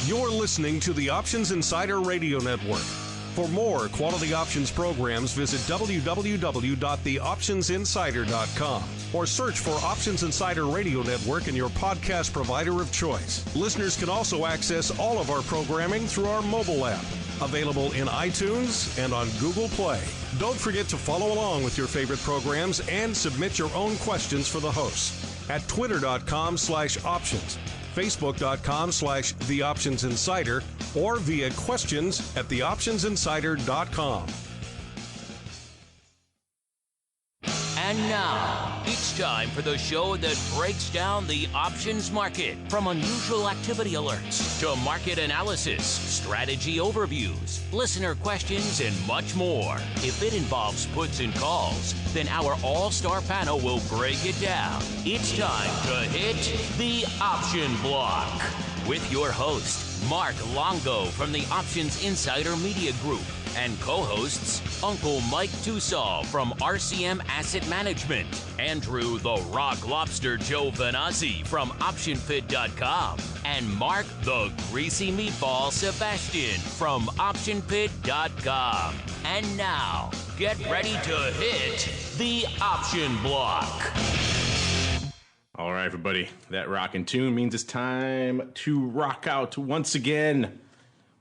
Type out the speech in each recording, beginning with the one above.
You're listening to the Options Insider Radio Network. For more quality options programs, visit www.theoptionsinsider.com or search for Options Insider Radio Network in your podcast provider of choice. Listeners can also access all of our programming through our mobile app, available in iTunes and on Google Play. Don't forget to follow along with your favorite programs and submit your own questions for the hosts at twitter.com/options, facebook.com/theoptionsinsider, or via questions at theoptionsinsider.com. And now, it's time for the show that breaks down the options market, from unusual activity alerts to market analysis, strategy overviews, listener questions, and much more. If it involves puts and calls, then our all-star panel will break it down. It's time to hit the option block with your host, Mark Longo from the Options Insider Media Group, and co-hosts Uncle Mike Tosaw from RCM Asset Management, Andrew the Rock Lobster Giovinazzi from OptionPit.com, and Mark the Greasy Meatball Sebastian from OptionPit.com. And now, get ready to hit the option block. All right, everybody, that rockin' tune means it's time to rock out once again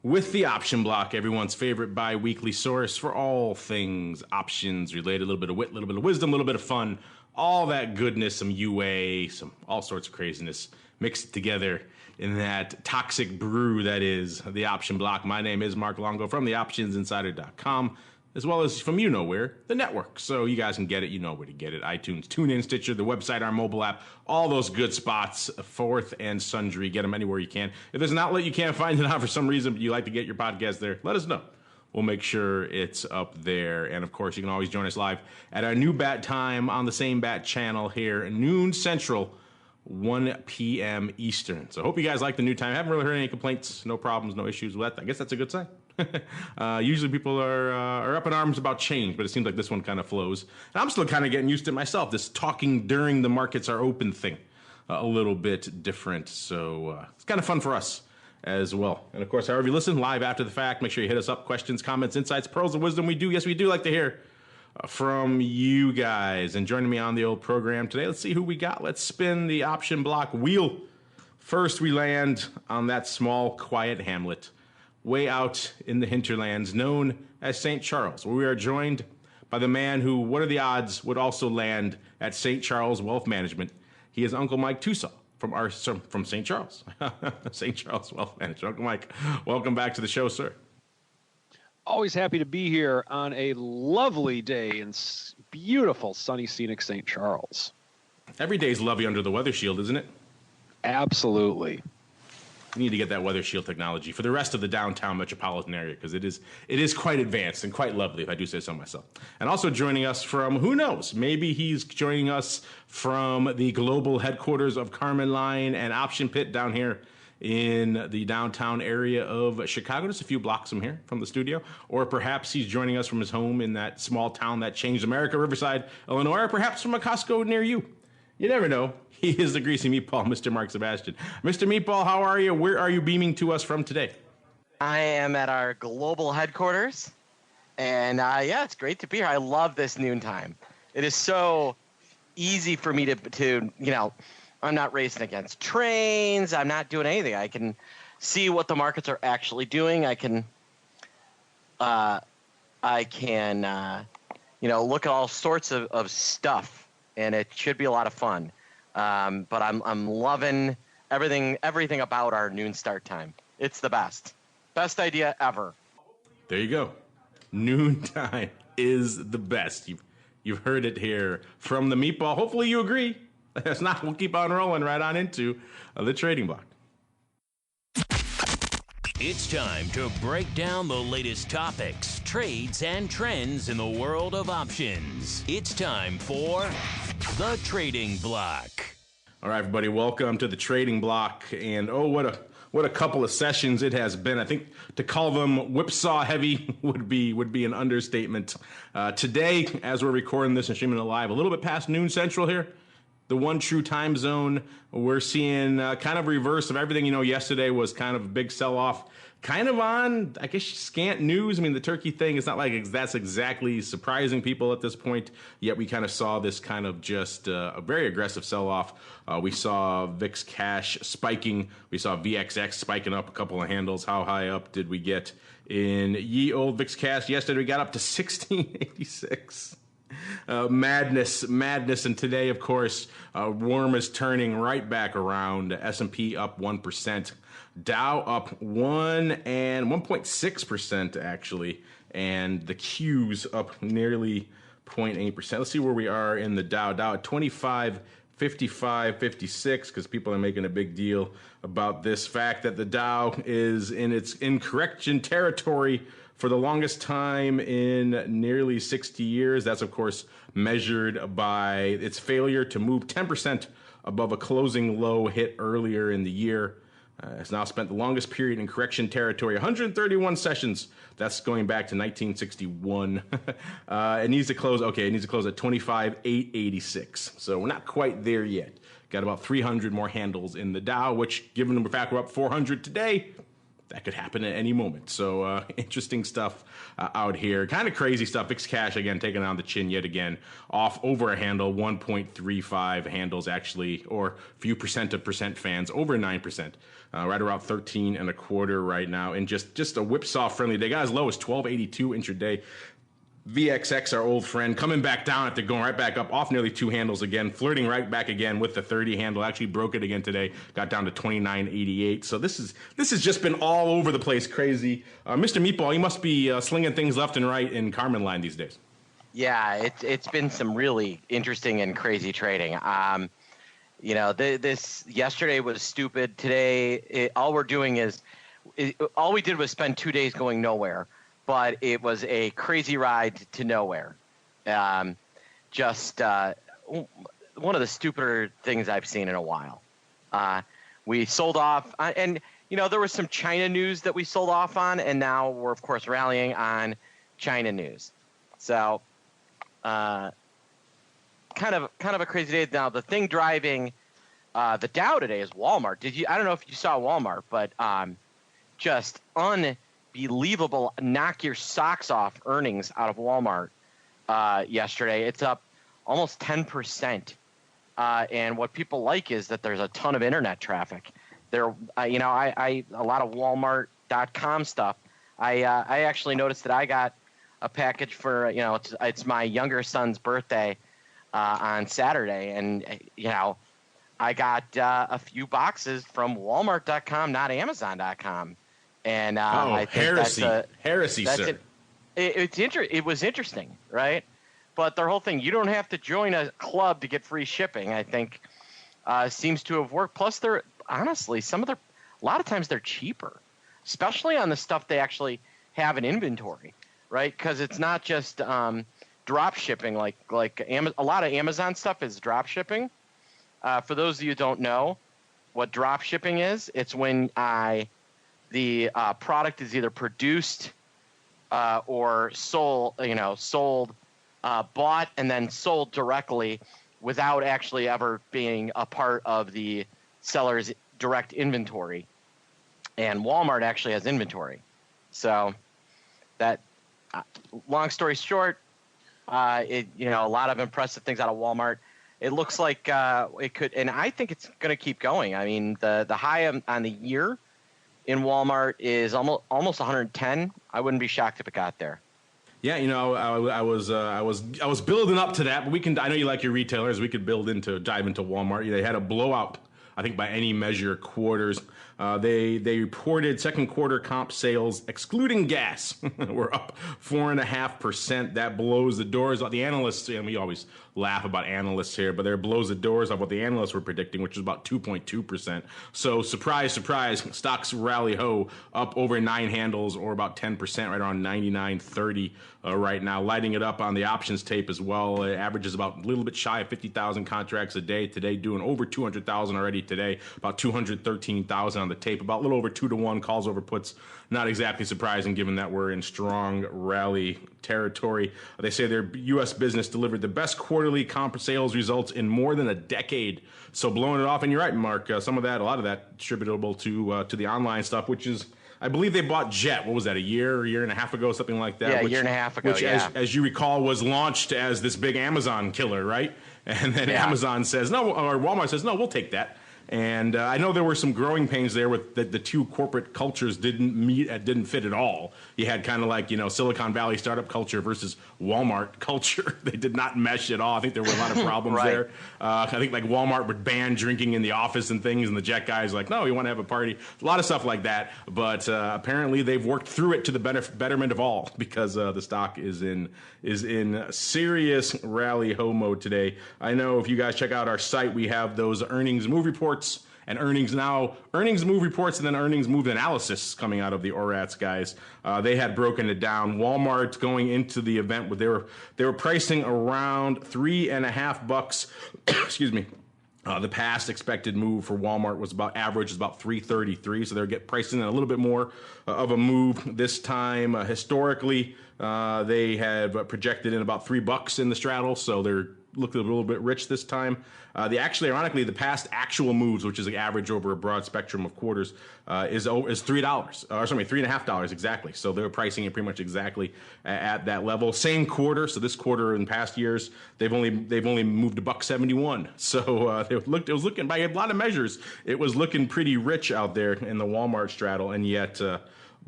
with the option block, everyone's favorite bi-weekly source for all things options related. A little bit of wit, a little bit of wisdom, a little bit of fun, all that goodness, some UA, some all sorts of craziness mixed together in that toxic brew that is the option block. My name is Mark Longo from theoptionsinsider.com, as well as from you know where, the network. So you guys can get it, you know where to get it. iTunes, TuneIn, Stitcher, the website, our mobile app, all those good spots, forth and sundry. Get them anywhere you can. If there's an outlet you can't find it on for some reason, but you like to get your podcast there, let us know. We'll make sure it's up there. And of course, you can always join us live at our new bat time on the same bat channel here, noon Central, 1 p.m. Eastern. So I hope you guys like the new time. I haven't really heard any complaints, no problems, no issues with that. I guess that's a good sign. Usually people are up in arms about change, but it seems like this one kind of flows. And I'm still kind of getting used to it myself, this talking during the markets are open thing, a little bit different. So it's kind of fun for us as well. And of course, however you listen, live after the fact, make sure you hit us up. Questions, comments, insights, pearls of wisdom. We do like to hear from you guys. And joining me on the old program today, let's see who we got. Let's spin the option block wheel. First, we land on that small, quiet hamlet way out in the hinterlands known as St. Charles, where we are joined by the man who, what are the odds, would also land at St. Charles Wealth Management. He is Uncle Mike Tosaw from St. Charles. St. Charles Wealth Management. Uncle Mike, welcome back to the show, sir. Always happy to be here on a lovely day in beautiful, sunny, scenic St. Charles. Every day's lovely under the weather shield, isn't it? Absolutely. We need to get that weather shield technology for the rest of the downtown metropolitan area, because it is quite advanced and quite lovely, if I do say so myself. And also joining us from, who knows, maybe he's joining us from the global headquarters of Carmen Line and Option Pit down here in the downtown area of Chicago, just a few blocks from here, from the studio. Or perhaps he's joining us from his home in that small town that changed America, Riverside, Illinois, or perhaps from a Costco near you. You never know. He is the greasy meatball, Mr. Mark Sebastian. Mr. Meatball, how are you? Where are you beaming to us from today? I am at our global headquarters, and yeah, it's great to be here. I love this noontime. It is so easy for me to you know, I'm not racing against trains. I'm not doing anything. I can see what the markets are actually doing. I can you know, look at all sorts of stuff, and it should be a lot of fun. But I'm loving everything about our noon start time. It's the best idea ever. There you go. Noontime is the best. You've heard it here from the meatball. Hopefully you agree. If not, we'll keep on rolling right on into the trading block. It's time to break down the latest topics, trades, and trends in the world of options. It's time for the trading block. All right, everybody, welcome to the trading block. And oh, what a couple of sessions it has been. I think to call them whipsaw heavy would be an understatement. Today, as we're recording this and streaming it live, a little bit past noon central here, the one true time zone. We're seeing kind of reverse of everything. Yesterday was kind of a big sell-off, kind of on, I guess, scant news. I mean, the turkey thing is not like that's exactly surprising people at this point, yet we kind of saw this kind of just a very aggressive sell-off. We saw VIX cash spiking. We saw VXX spiking up a couple of handles. How high up did we get in ye old VIX cash? Yesterday we got up to 1686. Madness, and today, of course, worm is turning right back around. S&P up 1%, Dow up 1.6% actually, and the Q's up nearly 0.8%. Let's see where we are in the Dow. Dow at 25, 55, 56, because people are making a big deal about this fact that the Dow is in its correction territory for the longest time in nearly 60 years. That's, of course, measured by its failure to move 10% above a closing low hit earlier in the year. It's now spent the longest period in correction territory, 131 sessions. That's going back to 1961. It needs to close at 25,886. So we're not quite there yet. Got about 300 more handles in the Dow, which, given the fact we're up 400 today, that could happen at any moment. So interesting stuff out here. Kind of crazy stuff. VIX cash, again, taking on the chin yet again. Off over a handle, 1.35 handles actually, or few percent of percent fans, over 9%. Right around 13 and a quarter right now. And just a whipsaw friendly day. Got as low as 1282 intraday. VXX, our old friend, coming back down after going right back up off nearly two handles again, flirting right back again with the 30 handle. Actually broke it again today, got down to 29.88. So this has just been all over the place, crazy. Mr. Meatball, you must be slinging things left and right in Carmen line these days. Yeah, it's been some really interesting and crazy trading. This yesterday was stupid. Today, all we did was spend 2 days going nowhere. But it was a crazy ride to nowhere. One of the stupider things I've seen in a while. We sold off, and there was some China news that we sold off on, and now we're of course rallying on China news. So, kind of a crazy day. Now the thing driving the Dow today is Walmart. I don't know if you saw Walmart, but just unbelievable, knock your socks off earnings out of Walmart yesterday. It's up almost 10%. And what people like is that there's a ton of internet traffic. A lot of Walmart.com stuff. I actually noticed that I got a package for, it's my younger son's birthday on Saturday. And, I got a few boxes from Walmart.com, not Amazon.com. And I think heresy, sir. It was interesting, right? But their whole thing, you don't have to join a club to get free shipping, I think, seems to have worked. Plus, they're honestly a lot of times they're cheaper, especially on the stuff they actually have in inventory, right? Because it's not just drop shipping like a lot of Amazon stuff is drop shipping. For those of you who don't know what drop shipping is, it's when the product is either produced or sold, bought and then sold directly without actually ever being a part of the seller's direct inventory. And Walmart actually has inventory. So that, long story short, a lot of impressive things out of Walmart. It looks like it could, and I think it's going to keep going. I mean, the high on the year in Walmart is almost 110. I wouldn't be shocked if it got there. Yeah, I was building up to that, but I know you like your retailers. We could dive into Walmart. They had a blowout, I think, by any measure, quarters. They reported second quarter comp sales, excluding gas, were up 4.5%. That blows the doors off the analysts. And we always laugh about analysts here, but there blows the doors off what the analysts were predicting, which was about 2.2%. So surprise, surprise, stocks rally ho, up over 9 handles or about 10%, right around 99.30 right now. Lighting it up on the options tape as well. It averages about a little bit shy of 50,000 contracts a day. Today doing over 200,000 already, today. About 213,000 on the tape, about a little over 2-to-1 calls over puts. Not exactly surprising given that we're in strong rally territory. They say their U.S. business delivered the best quarterly comp sales results in more than a decade. So blowing it off, and you're right, Mark, a lot of that attributable to the online stuff, which is, I believe they bought Jet. What was that, a year and a half ago, something like that? Yeah, a year and a half ago, which, as you recall, was launched as this big Amazon killer, right? And then Amazon says, no, or Walmart says, no, we'll take that. And I know there were some growing pains there with the two corporate cultures didn't fit at all. You had kind of like, Silicon Valley startup culture versus Walmart culture. They did not mesh at all. I think there were a lot of problems there. I think like Walmart would ban drinking in the office and things, and the Jet guys like, no, we want to have a party. A lot of stuff like that. But apparently they've worked through it to the betterment of all, because the stock is in serious rally ho mode today. I know if you guys check out our site, we have those earnings move reports and earnings move reports, and then earnings move analysis coming out of the ORATS guys. They had broken it down. Walmart going into the event, they were pricing around $3.50. Excuse me. The past expected move for Walmart was about $3.33, so they're pricing in a little bit more of a move this time. Historically, they have projected in about $3 in the straddle, so they're looking a little bit rich this time. Ironically, the past actual moves, which is an average over a broad spectrum of quarters, is $3.50 exactly. So they're pricing it pretty much exactly at that level. Same quarter. So this quarter in past years, they've only moved $1.71. So it was looking by a lot of measures, it was looking pretty rich out there in the Walmart straddle, and yet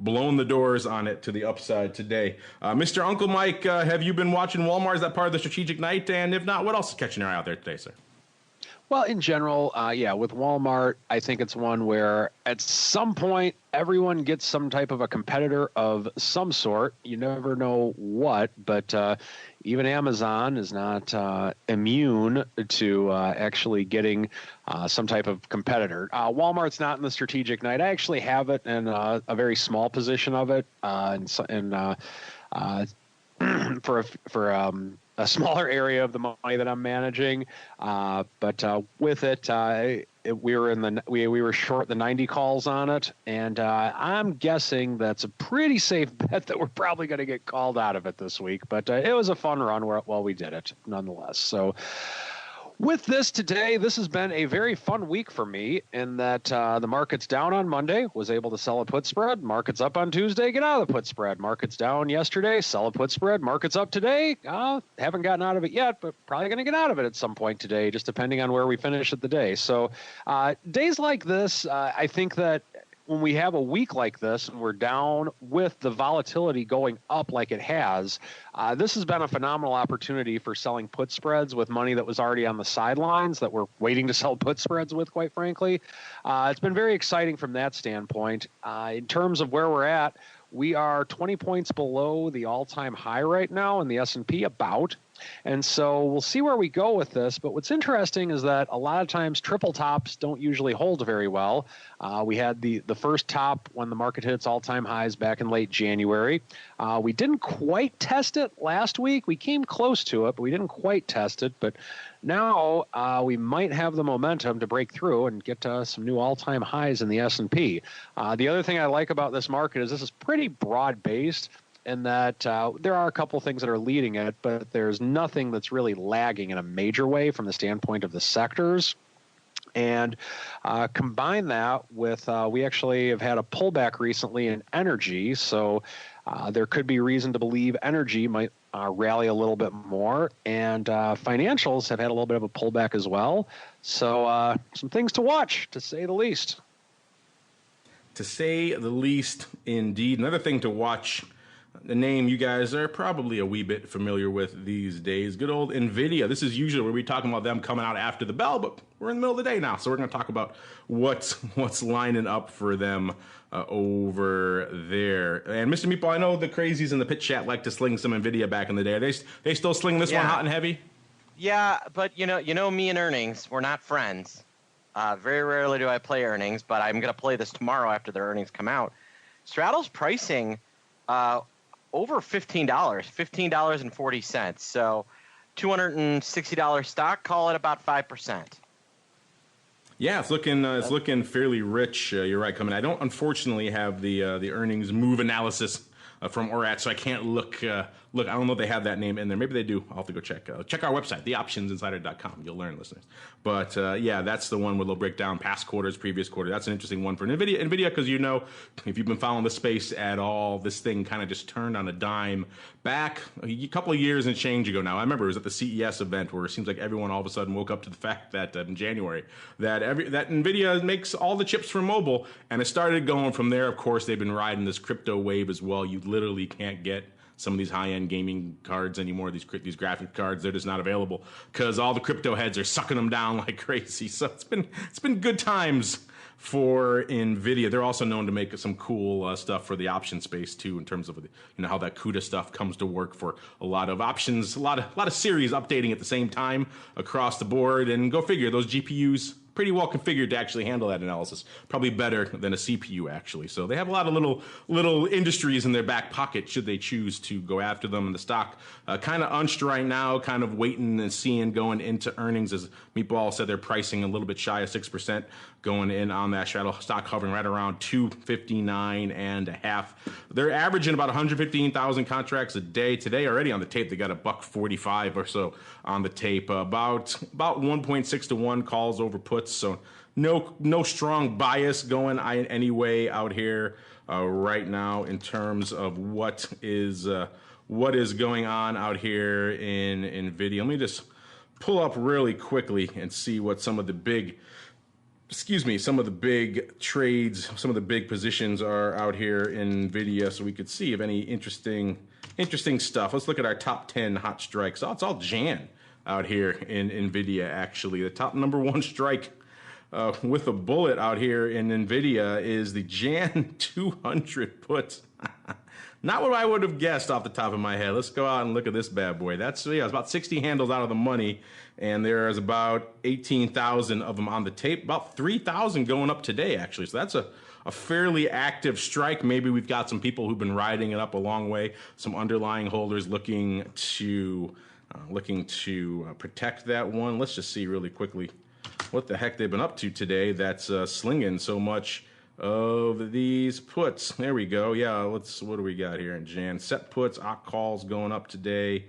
blown the doors on it to the upside today. Mr. Uncle Mike, have you been watching Walmart? Is that part of the strategic night? And if not, what else is catching your eye out there today, sir? Well, in general, with Walmart, I think it's one where at some point everyone gets some type of a competitor of some sort. You never know what, but even Amazon is not immune to actually getting some type of competitor. Walmart's not in the strategic night. I actually have it in a very small position of it, for a smaller area of the money that I'm managing, but with it, we were short the 90 calls on it, and I'm guessing that's a pretty safe bet that we're probably going to get called out of it this week. But it was a fun run while we did it, nonetheless. So. With this today, this has been a very fun week for me in that the market's down on Monday, was able to sell a put spread. Market's up on Tuesday, get out of the put spread. Market's down yesterday, sell a put spread. Market's up today, haven't gotten out of it yet, but probably going to get out of it at some point today, just depending on where we finish at the day. So days like this, I think that when we have a week like this and we're down with the volatility going up like it has, this has been a phenomenal opportunity for selling put spreads with money that was already on the sidelines that we're waiting to sell put spreads with, quite frankly. It's been very exciting from that standpoint. In terms of where we're at, we are 20 points below the all-time high right now in the S&P about. And so we'll see where we go with this. But what's interesting is that a lot of times triple tops don't usually hold very well. We had the first top when the market hit its all-time highs back in late January. We didn't quite test it last week. We came close to it, but we didn't quite test it. But now we might have the momentum to break through and get some new all-time highs in the S&P. The other thing I like about this market is this is pretty broad-based, in that there are a couple things that are leading it, but there's nothing that's really lagging in a major way from the standpoint of the sectors. And combine that with we actually have had a pullback recently in energy, so there could be reason to believe energy might rally a little bit more, and financials have had a little bit of a pullback as well. So some things to watch, to say the least. To say the least, indeed. Another thing to watch, the name you guys are probably a wee bit familiar with these days. Good old Nvidia. This is usually where we're talking about them coming out after the bell, but we're in the middle of the day now, so we're going to talk about what's lining up for them over there. And Mr. Meatball, I know the crazies in the pit chat like to sling some Nvidia back in the day. Are they still sling this one hot and heavy? Yeah, but you know me and earnings, we're not friends. Very rarely do I play earnings, but I'm going to play this tomorrow after their earnings come out. Straddle's pricing over $15, $15.40. So $260 stock, call it about 5%. Yeah, it's looking fairly rich. You're right, coming. I don't unfortunately have the earnings move analysis from ORAT, so I can't look. Look, I don't know if they have that name in there. Maybe they do. I'll have to go check. Check our website, theoptionsinsider.com. You'll learn, listeners. But yeah, that's the one where they'll break down past quarters, previous quarter. That's an interesting one for Nvidia. Nvidia, because you know, if you've been following the space at all, this thing kind of just turned on a dime back a couple of years and change ago now. I remember it was at the CES event where it seems like everyone all of a sudden woke up to the fact that in January that Nvidia makes all the chips for mobile, and it started going from there. Of course, they've been riding this crypto wave as well. You literally can't get some of these high-end gaming cards anymore, these graphic cards. They're just not available because all the crypto heads are sucking them down like crazy. So it's been good times for Nvidia. They're also known to make some cool stuff for the option space too, in terms of how that CUDA stuff comes to work for a lot of options, a lot of series updating at the same time across the board. And go figure, those GPUs pretty well configured to actually handle that analysis. Probably better than a CPU, actually. So they have a lot of little industries in their back pocket should they choose to go after them. And the stock kind of unched right now, kind of waiting and seeing going into earnings. As Meatball said, they're pricing a little bit shy of 6% going in on that straddle. Stock hovering right around 259.5. They're averaging about 115,000 contracts a day. Today already on the tape, they got $1.45 or so on the tape. About 1.6 to 1 calls over puts. So no strong bias going any way out here right now in terms of what is going on out here in Nvidia. Let me just pull up really quickly and see what some of the big trades, some of the big positions are out here in Nvidia, so we could see if any interesting stuff. Let's look at our top 10 hot strikes. Oh, it's all Jan out here in Nvidia, actually. The top number one strike with a bullet out here in Nvidia is the Jan 200 put. Not what I would have guessed off the top of my head. Let's go out and look at this bad boy. It's about 60 handles out of the money, and there's about 18,000 of them on the tape. About 3,000 going up today, actually. So that's a fairly active strike. Maybe we've got some people who've been riding it up a long way. Some underlying holders looking to protect that one. Let's just see really quickly what the heck they've been up to today that's slinging so much of these puts. There we go. Yeah, what do we got here in Jan? Set puts, OC calls going up today.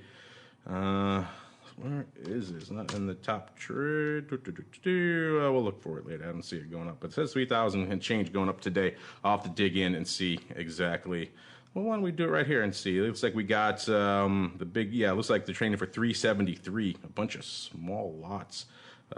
Where is this? Not in the top trade. We'll look for it later. I don't see it going up, but it says 3,000 and change going up today. I'll have to dig in and see exactly. Well, why don't we do it right here and see? It looks like we got the big, it looks like they're trading for 373, a bunch of small lots.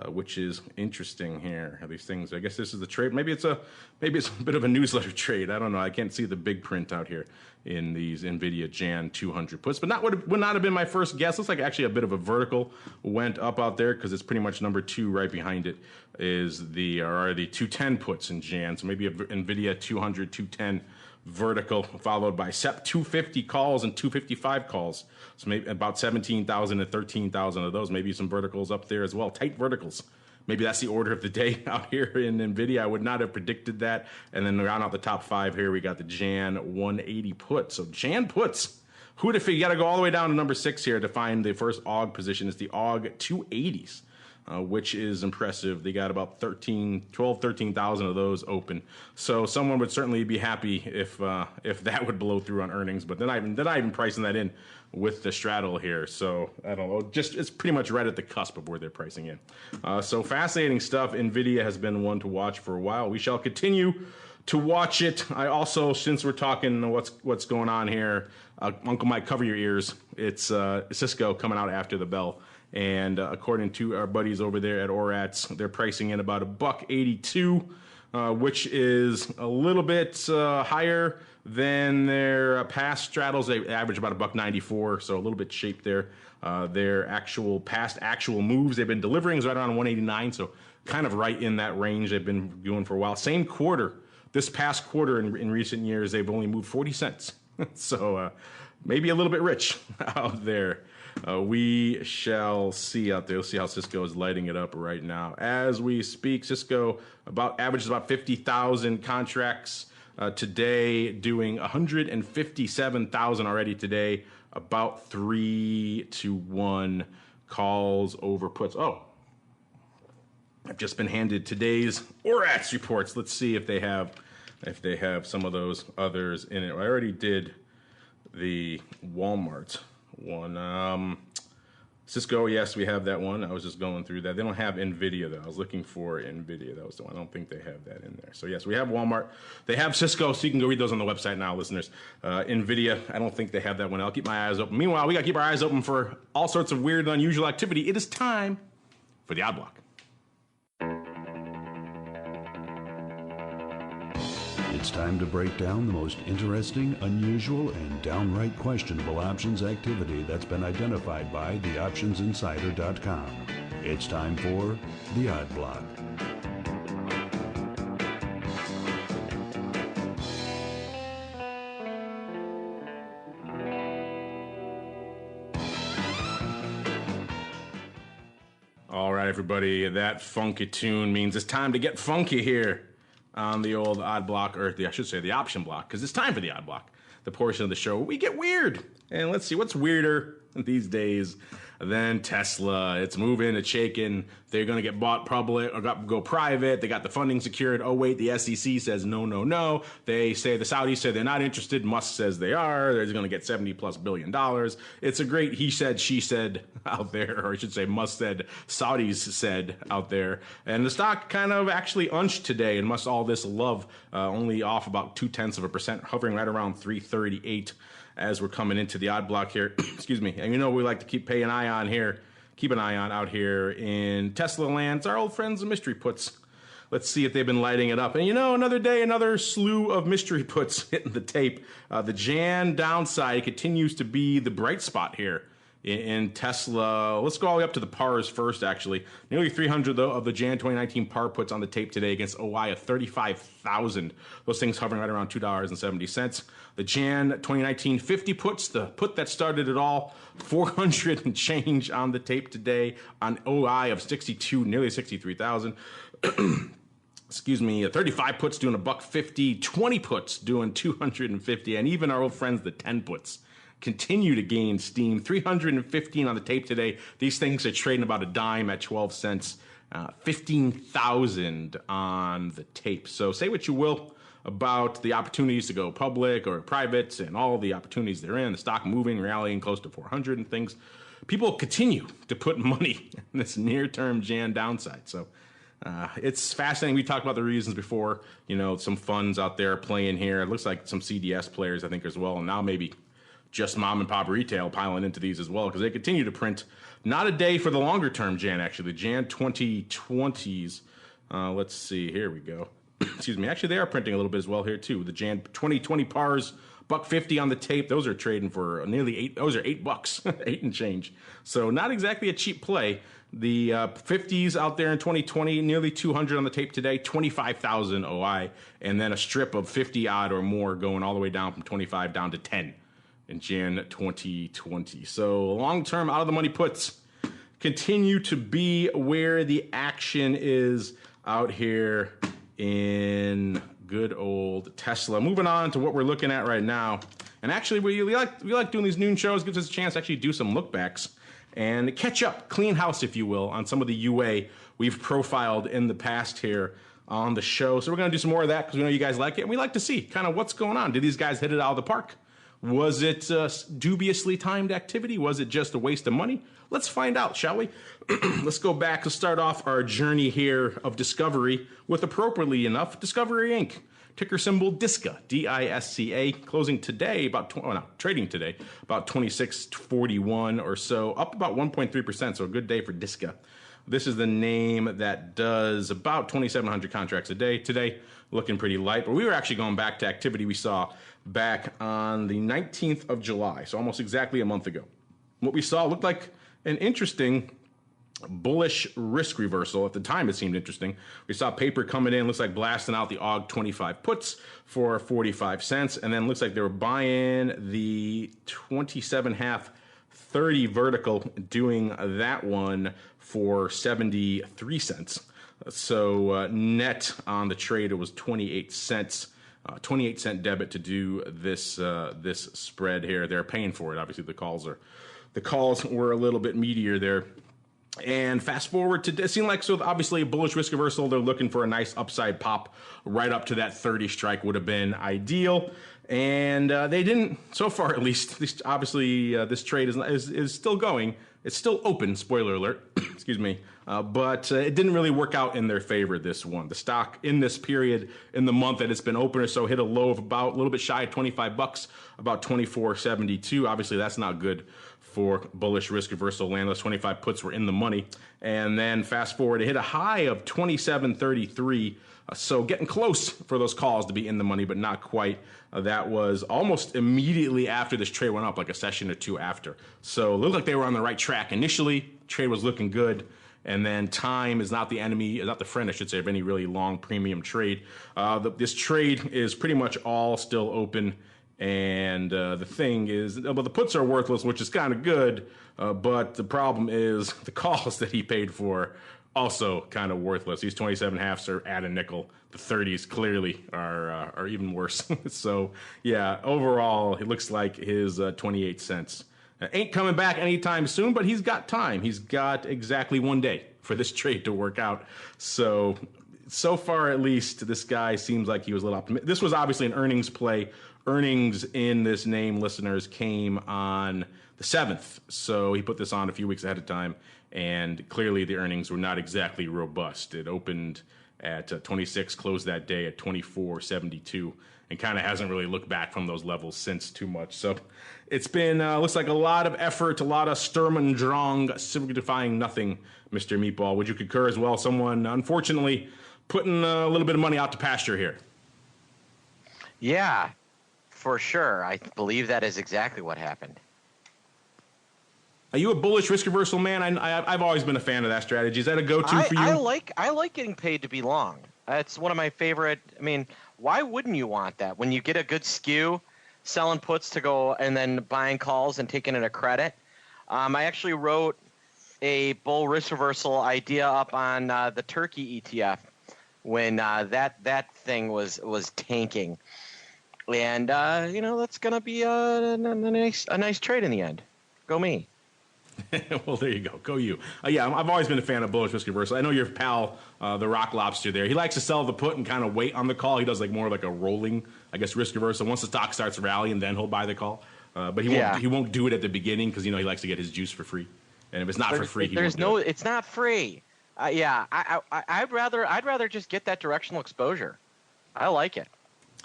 Which is interesting here. These things, I guess this is the trade. Maybe it's a bit of a newsletter trade. I don't know. I can't see the big print out here in these Nvidia Jan 200 puts, but would not have been my first guess. Looks like actually a bit of a vertical went up out there because it's pretty much number two right behind it are the 210 puts in Jan. So maybe a Nvidia 200, 210 vertical, followed by SEP 250 calls and 255 calls. So maybe about 17,000 and 13,000 of those. Maybe some verticals up there as well. Tight verticals. Maybe that's the order of the day out here in Nvidia. I would not have predicted that. And then round out the top five here, we got the Jan 180 put. So Jan puts. Who'd have figured? You got to go all the way down to number 6 here to find the first AUG position. It's the AUG 280s. Which is impressive. They got about 13,000 of those open. So someone would certainly be happy if that would blow through on earnings. But they're not even pricing that in with the straddle here. So I don't know. It's pretty much right at the cusp of where they're pricing in. So fascinating stuff. Nvidia has been one to watch for a while. We shall continue to watch it. I also, since we're talking what's going on here, Uncle Mike, cover your ears. It's Cisco coming out after the bell. And according to our buddies over there at ORATS, they're pricing in about $1.82, which is a little bit higher than their past straddles. They average about $1.94, so a little bit shaped there. Their past actual moves they've been delivering is right around 189, so kind of right in that range they've been doing for a while. Same quarter, this past quarter in recent years, they've only moved 40 cents. So maybe a little bit rich out there. We shall see out there. We'll see how Cisco is lighting it up right now. As we speak, Cisco averages about 50,000 contracts today, doing 157,000 already today, about 3-1 calls over puts. Oh, I've just been handed today's ORATS reports. Let's see if they have some of those others in it. I already did the Walmart one. Cisco, yes, we have that one. I was just going through that. They don't have Nvidia, though. I was looking for Nvidia. That was the one. I don't think they have that in there. So, yes, we have Walmart. They have Cisco, so you can go read those on the website now, listeners. Nvidia, I don't think they have that one. I'll keep my eyes open. Meanwhile, we got to keep our eyes open for all sorts of weird and unusual activity. It is time for the Odd Block. It's time to break down the most interesting, unusual, and downright questionable options activity that's been identified by theoptionsinsider.com. It's time for the Odd Block. All right, everybody, that funky tune means it's time to get funky here on the old Odd Block, or I should say the Option Block, because it's time for the Odd Block, the portion of the show where we get weird. And let's see, what's weirder these days than Tesla? It's moving, it's shaking. They're going to get bought public or go private. They got the funding secured. Oh, wait, the SEC says no, no, no. They say the Saudis say they're not interested. Musk says they are. They're going to get $70+ billion. It's a great he said, she said out there, or I should say Musk said, Saudis said out there. And the stock kind of actually unched today, and Musk all this love only off about 0.2%, hovering right around 338 as we're coming into the Odd Block here. Excuse me. And you know we like to keep an eye on out here in Tesla land. It's our old friends, the mystery puts. Let's see if they've been lighting it up. And you know, another day, another slew of mystery puts hitting the tape. The Jan downside continues to be the bright spot here in Tesla. Let's go all the way up to the pars first, actually. Nearly 300 of the Jan 2019 par puts on the tape today against OI of 35,000. Those things hovering right around $2.70. The Jan 2019 50 puts, the put that started it all, 400 and change on the tape today on OI of 62, nearly 63,000. Excuse me, 35 puts doing $1.50, 20 puts doing 250, and even our old friends, the 10 puts, continue to gain steam. 315 on the tape today. These things are trading about a dime at 12 cents. 15,000 on the tape. So say what you will about the opportunities to go public or private and all the opportunities they're in, the stock moving, rallying close to 400 and things. People continue to put money in this near-term Jan downside. So it's fascinating. We talked about the reasons before. You know, some funds out there playing here. It looks like some CDS players, I think, as well. And now maybe just mom and pop retail piling into these as well, because they continue to print. Not a day for the longer term Jan, actually. The Jan 2020s. Let's see. Here we go. Excuse me. Actually, they are printing a little bit as well here, too. The Jan 2020 pars, $1.50 on the tape. Those are trading for nearly $8. Those are $8, 8 and change. So not exactly a cheap play. The 50s out there in 2020, nearly 200 on the tape today, 25,000 OI, and then a strip of 50 odd or more going all the way down from 25 down to 10 in Jan 2020. So long-term out-of-the-money puts continue to be where the action is out here in good old Tesla. Moving on to what we're looking at right now. And actually, we like doing these noon shows. Gives us a chance to actually do some look-backs and catch up, clean house, if you will, on some of the UA we've profiled in the past here on the show. So we're going to do some more of that because we know you guys like it. And we like to see kind of what's going on. Did these guys hit it out of the park? Was it dubiously timed activity? Was it just a waste of money? Let's find out, shall we? Let's go back to start off our journey here of discovery with, appropriately enough, Discovery Inc. Ticker symbol DISCA, D-I-S-C-A, closing today trading today about 26.41 or so, up about 1.3%. So a good day for DISCA. This is the name that does about 2,700 contracts a day today, looking pretty light. But we were actually going back to activity we saw back on the 19th of July, so almost exactly a month ago. What we saw looked like an interesting bullish risk reversal. At the time, it seemed interesting. We saw paper coming in, looks like blasting out the AUG 25 puts for 45 cents, and then looks like they were buying the 27.5 30 vertical, doing that one for 73 cents. So net on the trade, it was 28 cents. 28-cent debit to do this this spread here. They're paying for it. Obviously, the calls were a little bit meatier there. And fast forward to, it seemed like, so obviously a bullish risk reversal. They're looking for a nice upside pop right up to that 30 strike would have been ideal. And they didn't, so far at least. Obviously, this trade is still going. It's still open, spoiler alert, excuse me. But it didn't really work out in their favor, this one. The stock in this period, in the month that it's been open or so, hit a low of about a little bit shy of $25, about 24.72. Obviously, that's not good for bullish risk reversal land. Those 25 puts were in the money. And then fast forward, it hit a high of 27.33. So getting close for those calls to be in the money, but not quite. That was almost immediately after this trade went up, like a session or two after. So it looked like they were on the right track. Initially, trade was looking good. And then time is not the enemy, not the friend, I should say, of any really long premium trade. This trade is pretty much all still open. And the thing is, well, the puts are worthless, which is kind of good. But the problem is the calls that he paid for also kind of worthless. These 27.5s are at a nickel. The 30s clearly are even worse. So, yeah, overall, it looks like his 28 cents ain't coming back anytime soon, but he's got time. He's got exactly 1 day for this trade to work out. So far, at least, this guy seems like he was a little optimistic. This was obviously an earnings play. Earnings in this name, listeners, came on the 7th. So he put this on a few weeks ahead of time. And clearly the earnings were not exactly robust. It opened at 26, closed that day at 24.72, and kind of hasn't really looked back from those levels since too much. So it's been, looks like a lot of effort, a lot of Sturm und Drang, signifying nothing, Mr. Meatball. Would you concur as well? Someone, unfortunately, putting a little bit of money out to pasture here. Yeah, for sure. I believe that is exactly what happened. Are you a bullish risk reversal man? I've always been a fan of that strategy. Is that a go-to for you? I like getting paid to be long. It's one of my favorite. I mean, why wouldn't you want that? When you get a good skew, selling puts to go and then buying calls and taking it a credit. I actually wrote a bull risk reversal idea up on the Turkey ETF when that thing was tanking. And, that's going to be a nice trade in the end. Go me. Well, there you go. Go you. Yeah, I've always been a fan of bullish risk reversal. I know your pal, the Rock Lobster there. He likes to sell the put and kind of wait on the call. He does more like a rolling, I guess, risk reversal. Once the stock starts rallying, then he'll buy the call. But he won't do it at the beginning because, he likes to get his juice for free. And if it's not for free, it's not free. I'd rather just get that directional exposure. I like it.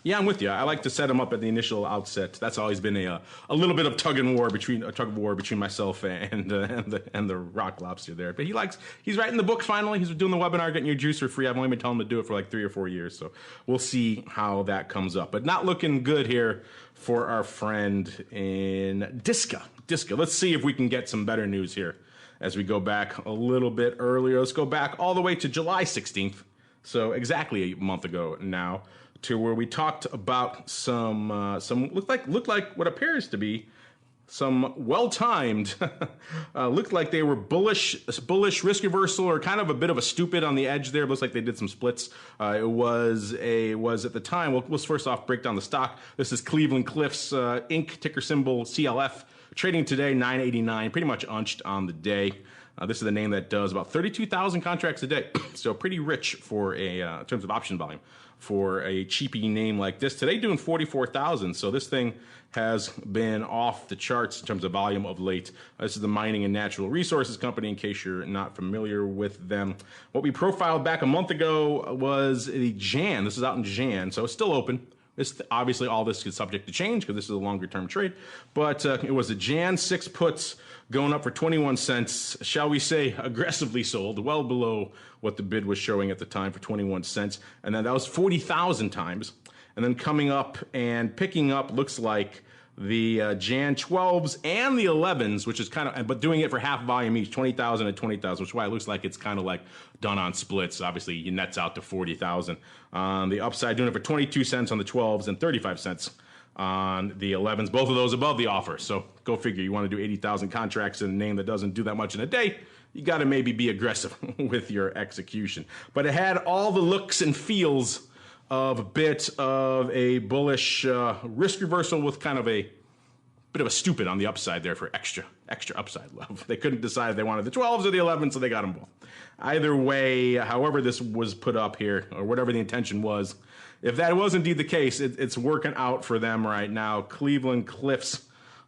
Yeah, I'm with you. I like to set him up at the initial outset. That's always been a little bit of tug of war between myself and the Rock Lobster there. But he's writing the book finally. He's doing the webinar, getting your juice for free. I've only been telling him to do it for 3 or 4 years, so we'll see how that comes up. But not looking good here for our friend in DISCA. Let's see if we can get some better news here as we go back a little bit earlier. Let's go back all the way to July 16th, so exactly a month ago now, to where we talked about some looked like what appears to be some well-timed, looked like they were bullish risk reversal, or kind of a bit of a stupid on the edge there. It looks like they did some splits. It was at the time. Let's first off break down the stock. This is Cleveland Cliffs Inc., ticker symbol CLF, trading today $9.89, pretty much unched on the day. This is the name that does about 32,000 contracts a day, so pretty rich for in terms of option volume for a cheapy name like this. Today doing 44,000, so this thing has been off the charts in terms of volume of late. This is the Mining and Natural Resources Company, in case you're not familiar with them. What we profiled back a month ago was the Jan. This is out in Jan, so it's still open. Obviously, all this is subject to change because this is a longer-term trade. But it was a Jan 6 puts going up for 21 cents, shall we say, aggressively sold, well below what the bid was showing at the time for 21 cents. And then that was 40,000 times. And then coming up and picking up, looks like the Jan 12s and the 11s, which is but doing it for half volume each, 20,000 and 20,000, which is why it looks like it's kind of like done on splits. Obviously, you nets out to 40,000. On the upside, doing it for 22 cents on the 12s and 35 cents on the 11s, both of those above the offer. So go figure, you want to do 80,000 contracts in a name that doesn't do that much in a day, you got to maybe be aggressive with your execution. But it had all the looks and feels of a bit of a bullish risk reversal with kind of a bit of a stupid on the upside there for extra extra upside love. They couldn't decide if they wanted the 12s or the 11s, so they got them both. Either way, however this was put up here, or whatever the intention was, if that was indeed the case, it's working out for them right now. Cleveland Cliffs,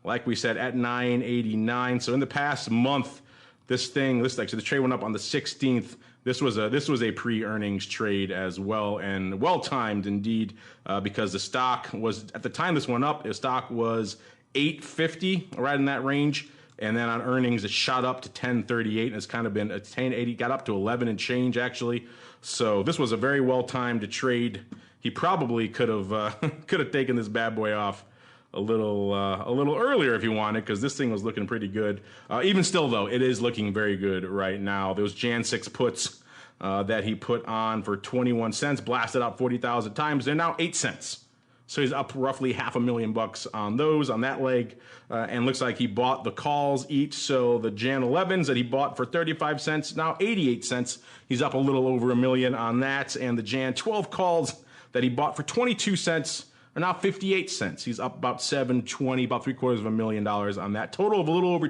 like we said, at 989. So in the past month, this the trade went up on the 16th. This was a pre-earnings trade as well, and well-timed indeed, because the stock was, at the time this went up, the stock was $8.50, right in that range. And then on earnings, it shot up to 10.38, and it's kind of been 10.80, got up to 11 and change actually. So this was a very well-timed trade. He probably could have taken this bad boy off a little earlier if he wanted, because this thing was looking pretty good. Even still, though, it is looking very good right now. Those Jan 6 puts that he put on for 21 cents, blasted out 40,000 times. They're now 8 cents. So he's up roughly $500,000 on those, on that leg. And looks like he bought the calls each. So the Jan 11s that he bought for 35 cents, now 88 cents. He's up a little over $1 million on that. And the Jan 12 calls that he bought for 22 cents are now 58 cents. He's up about $720,000, about $750,000 on that. Total of a little over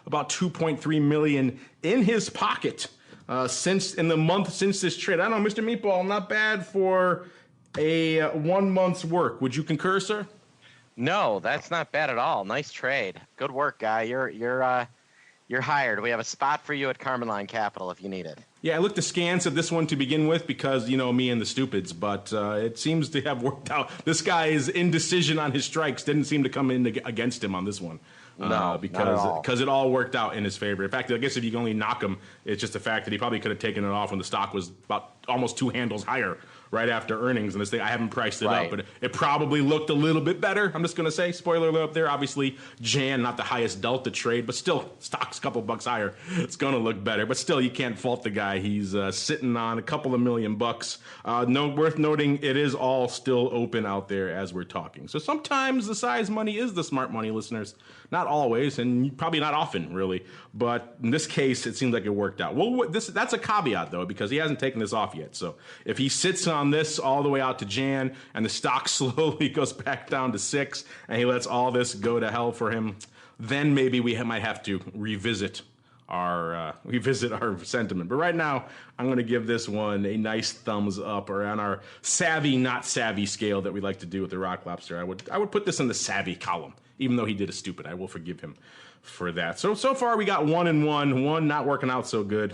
about $2.3 million in his pocket since this trade. I don't know, Mr. Meatball, not bad for a 1 month's work. Would you concur, sir? No, that's not bad at all. Nice trade. Good work, guy. You're hired. We have a spot for you at Carmen Line Capital if you need it. Yeah, I looked askance at this one to begin with because, me and the stupids, but it seems to have worked out. This guy's indecision on his strikes didn't seem to come in against him on this one. No, because it all worked out in his favor. In fact, I guess if you can only knock him, it's just the fact that he probably could have taken it off when the stock was about almost 2 handles higher right after earnings. And this thing, I haven't priced it up, but it probably looked a little bit better. I'm just going to say, spoiler alert up there. Obviously, Jan, not the highest delta trade, but still, stock's a couple bucks higher. It's going to look better. But still, you can't fault the guy. He's sitting on a couple of $1 million. Worth noting, it is all still open out there as we're talking. So sometimes the size money is the smart money, listeners. Not always, and probably not often, really. But in this case, it seems like it worked out. Well, that's a caveat, though, because he hasn't taken this off yet. So if he sits on this all the way out to Jan, and the stock slowly goes back down to 6, and he lets all this go to hell for him, then maybe we might have to revisit our sentiment. But right now, I'm going to give this one a nice thumbs up, or on our savvy, not savvy scale that we like to do with the Rock Lobster. I would put this in the savvy column. Even though he did a stupid, I will forgive him for that. So far we got 1 and 1. One not working out so good.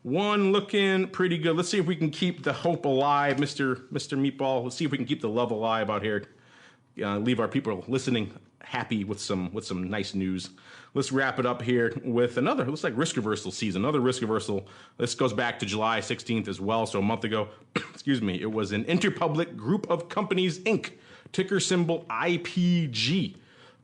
One looking pretty good. Let's see if we can keep the hope alive, Mr. Meatball. Let's see if we can keep the love alive out here. Leave our people listening happy with some nice news. Let's wrap it up here with another. Looks like risk reversal season. Another risk reversal. This goes back to July 16th as well. So a month ago, excuse me. It was an Interpublic Group of Companies Inc. Ticker symbol IPG.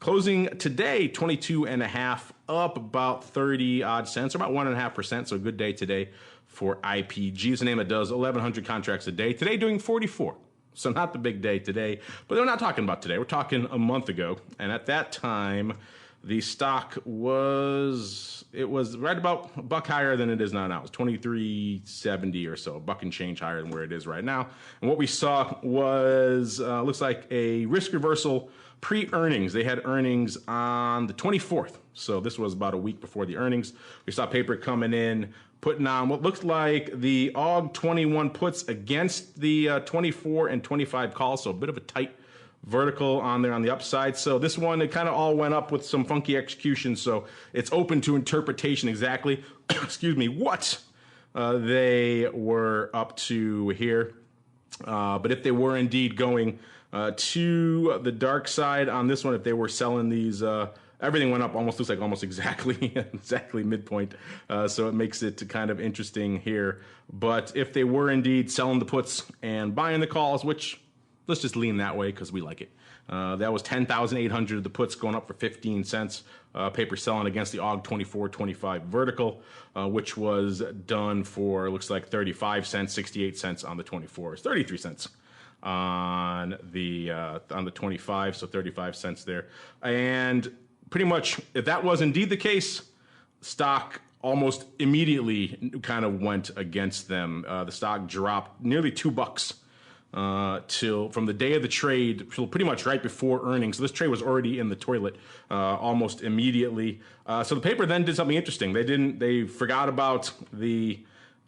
Closing today, 22.5, up about 30 odd cents, or about 1.5%. So a good day today for IPG. It's a name that does 1,100 contracts a day. Today doing 44. So not the big day today, but we're not talking about today. We're talking a month ago. And at that time, the stock was right about a buck higher than it is now. It was 23.70 or so, a buck and change higher than where it is right now. And what we saw was, looks like a risk reversal pre-earnings. They had earnings on the 24th. So this was about a week before the earnings. We saw paper coming in, putting on what looks like the AUG 21 puts against the 24 and 25 calls. So a bit of a tight vertical on there on the upside. So this one, it kind of all went up with some funky execution. So it's open to interpretation exactly, excuse me, what they were up to here. But if they were indeed going to the dark side on this one, if they were selling these, everything went up almost exactly midpoint. So it makes it kind of interesting here. But if they were indeed selling the puts and buying the calls, which let's just lean that way because we like it. That was 10,800 of the puts going up for 15 cents. Paper selling against the AUG 24-25 vertical, which was done for, looks like 35 cents, 68 cents on the 24s, 33 cents on the 25, so 35 cents there. And pretty much, if that was indeed the case, stock almost immediately kind of went against them. The stock dropped nearly $2 till from the day of the trade till pretty much right before earnings. So this trade was already in the toilet almost immediately. So the paper then did something interesting. They forgot about the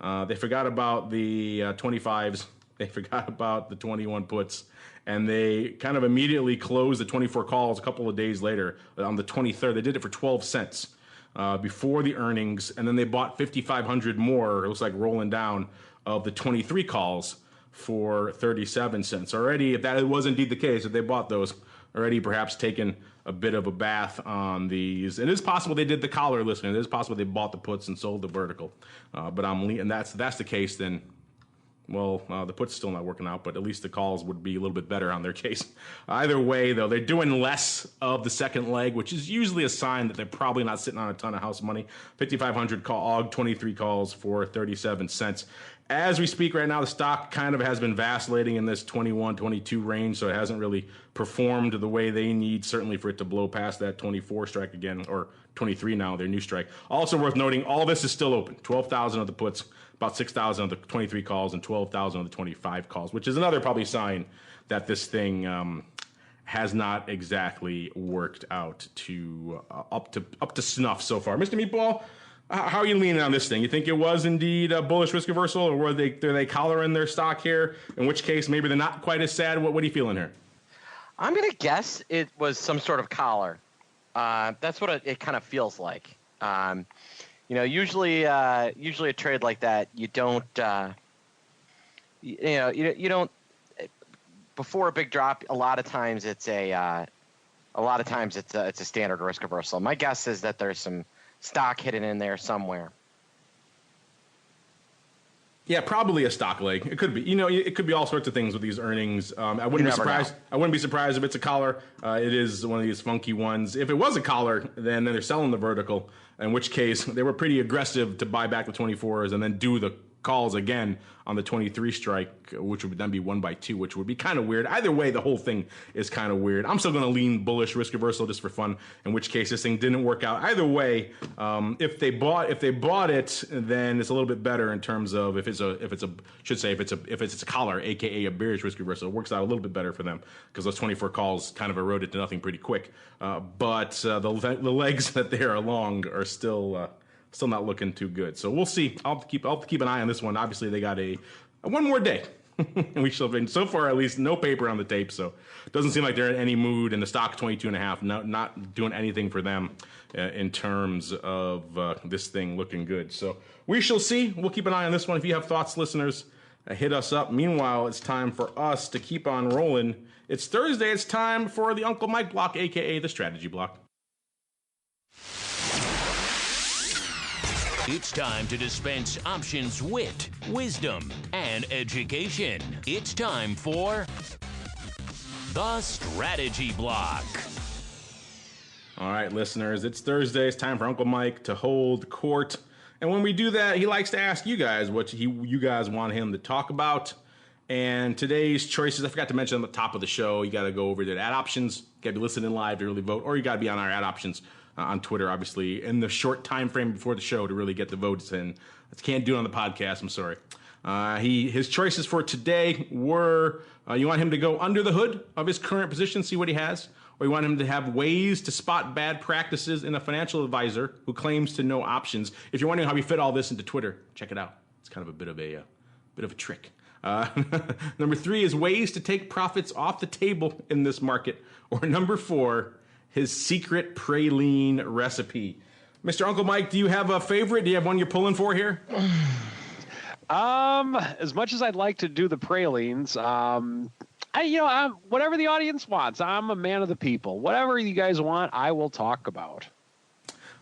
25s. They forgot about the 21 puts, and they kind of immediately closed the 24 calls a couple of days later on the 23rd. They did it for 12 cents before the earnings, and then they bought 5,500 more. It looks like rolling down of the 23 calls for 37 cents. Already, if that was indeed the case, if they bought those, already perhaps taken a bit of a bath on these. It is possible they did the collar listening. It is possible they bought the puts and sold the vertical. But and that's the case, then. Well, the put's still not working out, but at least the calls would be a little bit better on their case. Either way, though, they're doing less of the second leg, which is usually a sign that they're probably not sitting on a ton of house money. 5,500 call, 23 calls for 37 cents. As we speak right now, the stock kind of has been vacillating in this 21, 22 range, so it hasn't really performed the way they need, certainly for it to blow past that 24 strike again, or 23 now, their new strike. Also worth noting, all this is still open. 12,000 of the puts, about 6,000 of the 23 calls, and 12,000 of the 25 calls, which is another probably sign that this thing has not exactly worked out to up to snuff so far. Mr. Meatball, how are you leaning on this thing? You think it was indeed a bullish risk reversal, or are they collaring their stock here? In which case, maybe they're not quite as sad. What are you feeling here? I'm going to guess it was some sort of collar. That's what it kind of feels like. Usually a trade like that, you don't, you don't. Before a big drop, a lot of times it's a standard risk reversal. My guess is that there's some stock hidden in there somewhere. Yeah, probably a stock leg. It could be. It could be all sorts of things with these earnings. I wouldn't be surprised. I wouldn't be surprised if it's a collar. It is one of these funky ones. If it was a collar, then they're selling the vertical. In which case, they were pretty aggressive to buy back the 24s and then do the calls again on the 23 strike, which would then be 1 by 2, which would be kind of weird. Either way, the whole thing is kind of weird. I'm still going to lean bullish risk reversal just for fun, in which case this thing didn't work out. Either way, if they bought it, then it's a little bit better in terms of if it's a collar, aka a bearish risk reversal. It works out a little bit better for them because those 24 calls kind of eroded to nothing pretty quick. But the legs that they are along are still not looking too good. So we'll see. I'll have to keep an eye on this one. Obviously, they got a one more day. And we shall have, so far, at least no paper on the tape. So it doesn't seem like they're in any mood. And the stock 22.5, not doing anything for them in terms of this thing looking good. So we shall see. We'll keep an eye on this one. If you have thoughts, listeners, hit us up. Meanwhile, it's time for us to keep on rolling. It's Thursday. It's time for the Uncle Mike block, a.k.a. the strategy block. It's time to dispense options, wit, wisdom, and education. It's time for the Strategy Block. All right, listeners, it's Thursday. It's time for Uncle Mike to hold court. And when we do that, he likes to ask you guys what you guys want him to talk about. And today's choices, I forgot to mention at the top of the show, you got to go over to Ad Options. You got to be listening live to really vote, or you got to be on our Ad Options on Twitter, obviously, in the short time frame before the show to really get the votes in. I can't do it on the podcast. I'm sorry. His choices for today were, you want him to go under the hood of his current position, see what he has, or you want him to have ways to spot bad practices in a financial advisor who claims to know options. If you're wondering how we fit all this into Twitter, check it out. It's kind of a bit of a trick. Number 3 is ways to take profits off the table in this market. Or number 4, his secret praline recipe. Mr. Uncle Mike, do you have a favorite? Do you have one you're pulling for here? As much as I'd like to do the pralines, I'm whatever the audience wants. I'm a man of the people. Whatever you guys want, I will talk about.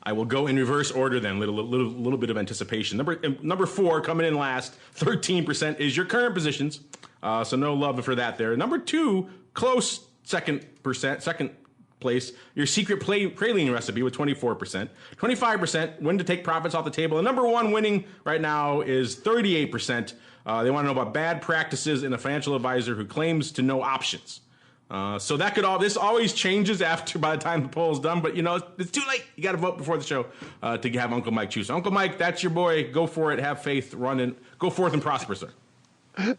I will go in reverse order then. Little bit of anticipation. Number 4 coming in last. 13% is your current positions. So no love for that there. Number 2, close second place, your secret praline recipe with 24%. 25% when to take profits off the table. And number 1 winning right now is 38%. They want to know about bad practices in a financial advisor who claims to know options. So that this always changes by the time the poll is done, but it's too late. You got to vote before the show to have Uncle Mike choose. So Uncle Mike, that's your boy. Go for it. Have faith. Run and go forth and prosper, sir.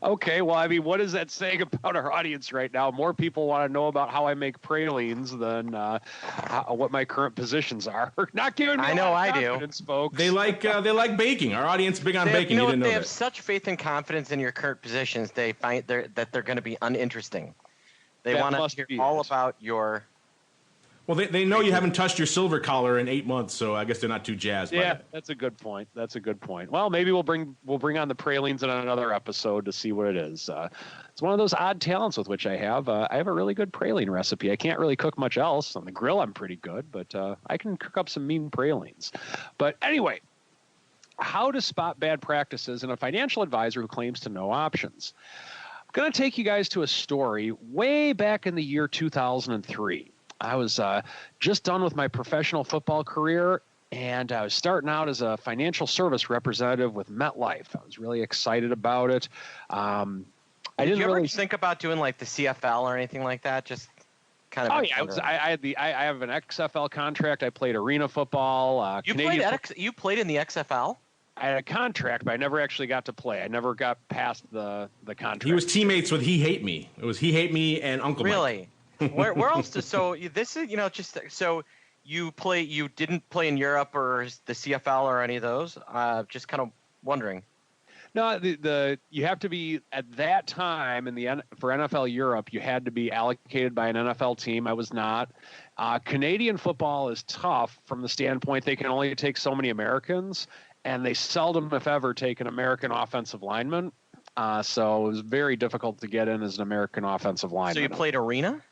Okay, well, I mean, what is that saying about our audience right now? More people want to know about how I make pralines than what my current positions are. Not giving me I know I do. confidence, folks. They like baking. Our audience big on baking. You didn't know they that. have such faith and confidence in your current positions. They find that they're going to be uninteresting. They want to hear all about your. Well, they know you haven't touched your silver collar in 8 months, so I guess they're not too jazzed. Yeah, by it. that's a good point. Well, maybe we'll bring on the pralines in another episode to see what it is. It's one of those odd talents with which I have. I have a really good praline recipe. I can't really cook much else. On the grill, I'm pretty good, but I can cook up some mean pralines. But anyway, how to spot bad practices in a financial advisor who claims to know options. I'm going to take you guys to a story way back in the year 2003. I was just done with my professional football career, and I was starting out as a financial service representative with MetLife. I was really excited about it. Did you ever think about doing like the CFL or anything like that? Just kind of. Oh yeah, I have an XFL contract. I played arena football. You played in the XFL? I had a contract, but I never actually got to play. I never got past the contract. He was teammates with He Hate Me. It was He Hate Me and Uncle Mike. Really? Where else? So this is just so you didn't play in Europe or the CFL or any of those. Just kind of wondering. No, you have to be at that time for NFL Europe. You had to be allocated by an NFL team. I was not. Canadian football is tough from the standpoint they can only take so many Americans, and they seldom, if ever, take an American offensive lineman. So it was very difficult to get in as an American offensive lineman. So you played arena?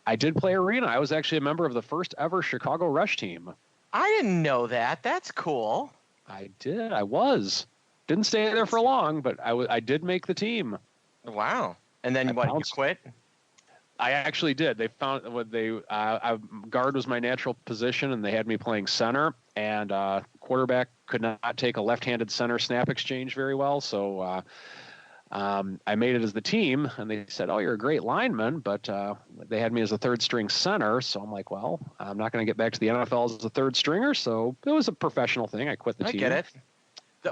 I did play arena. I was actually a member of the first ever Chicago Rush team. I didn't know that. That's cool. I did. I was. Didn't stay there for long, but I did make the team. Wow. And then you quit? I actually did. They found guard was my natural position, and they had me playing center. And quarterback could not take a left-handed center snap exchange very well, so I made it as the team. And they said, "Oh, you're a great lineman," but they had me as a third-string center. So I'm like, "Well, I'm not going to get back to the NFL as a third stringer." So it was a professional thing. I quit the team. I get it.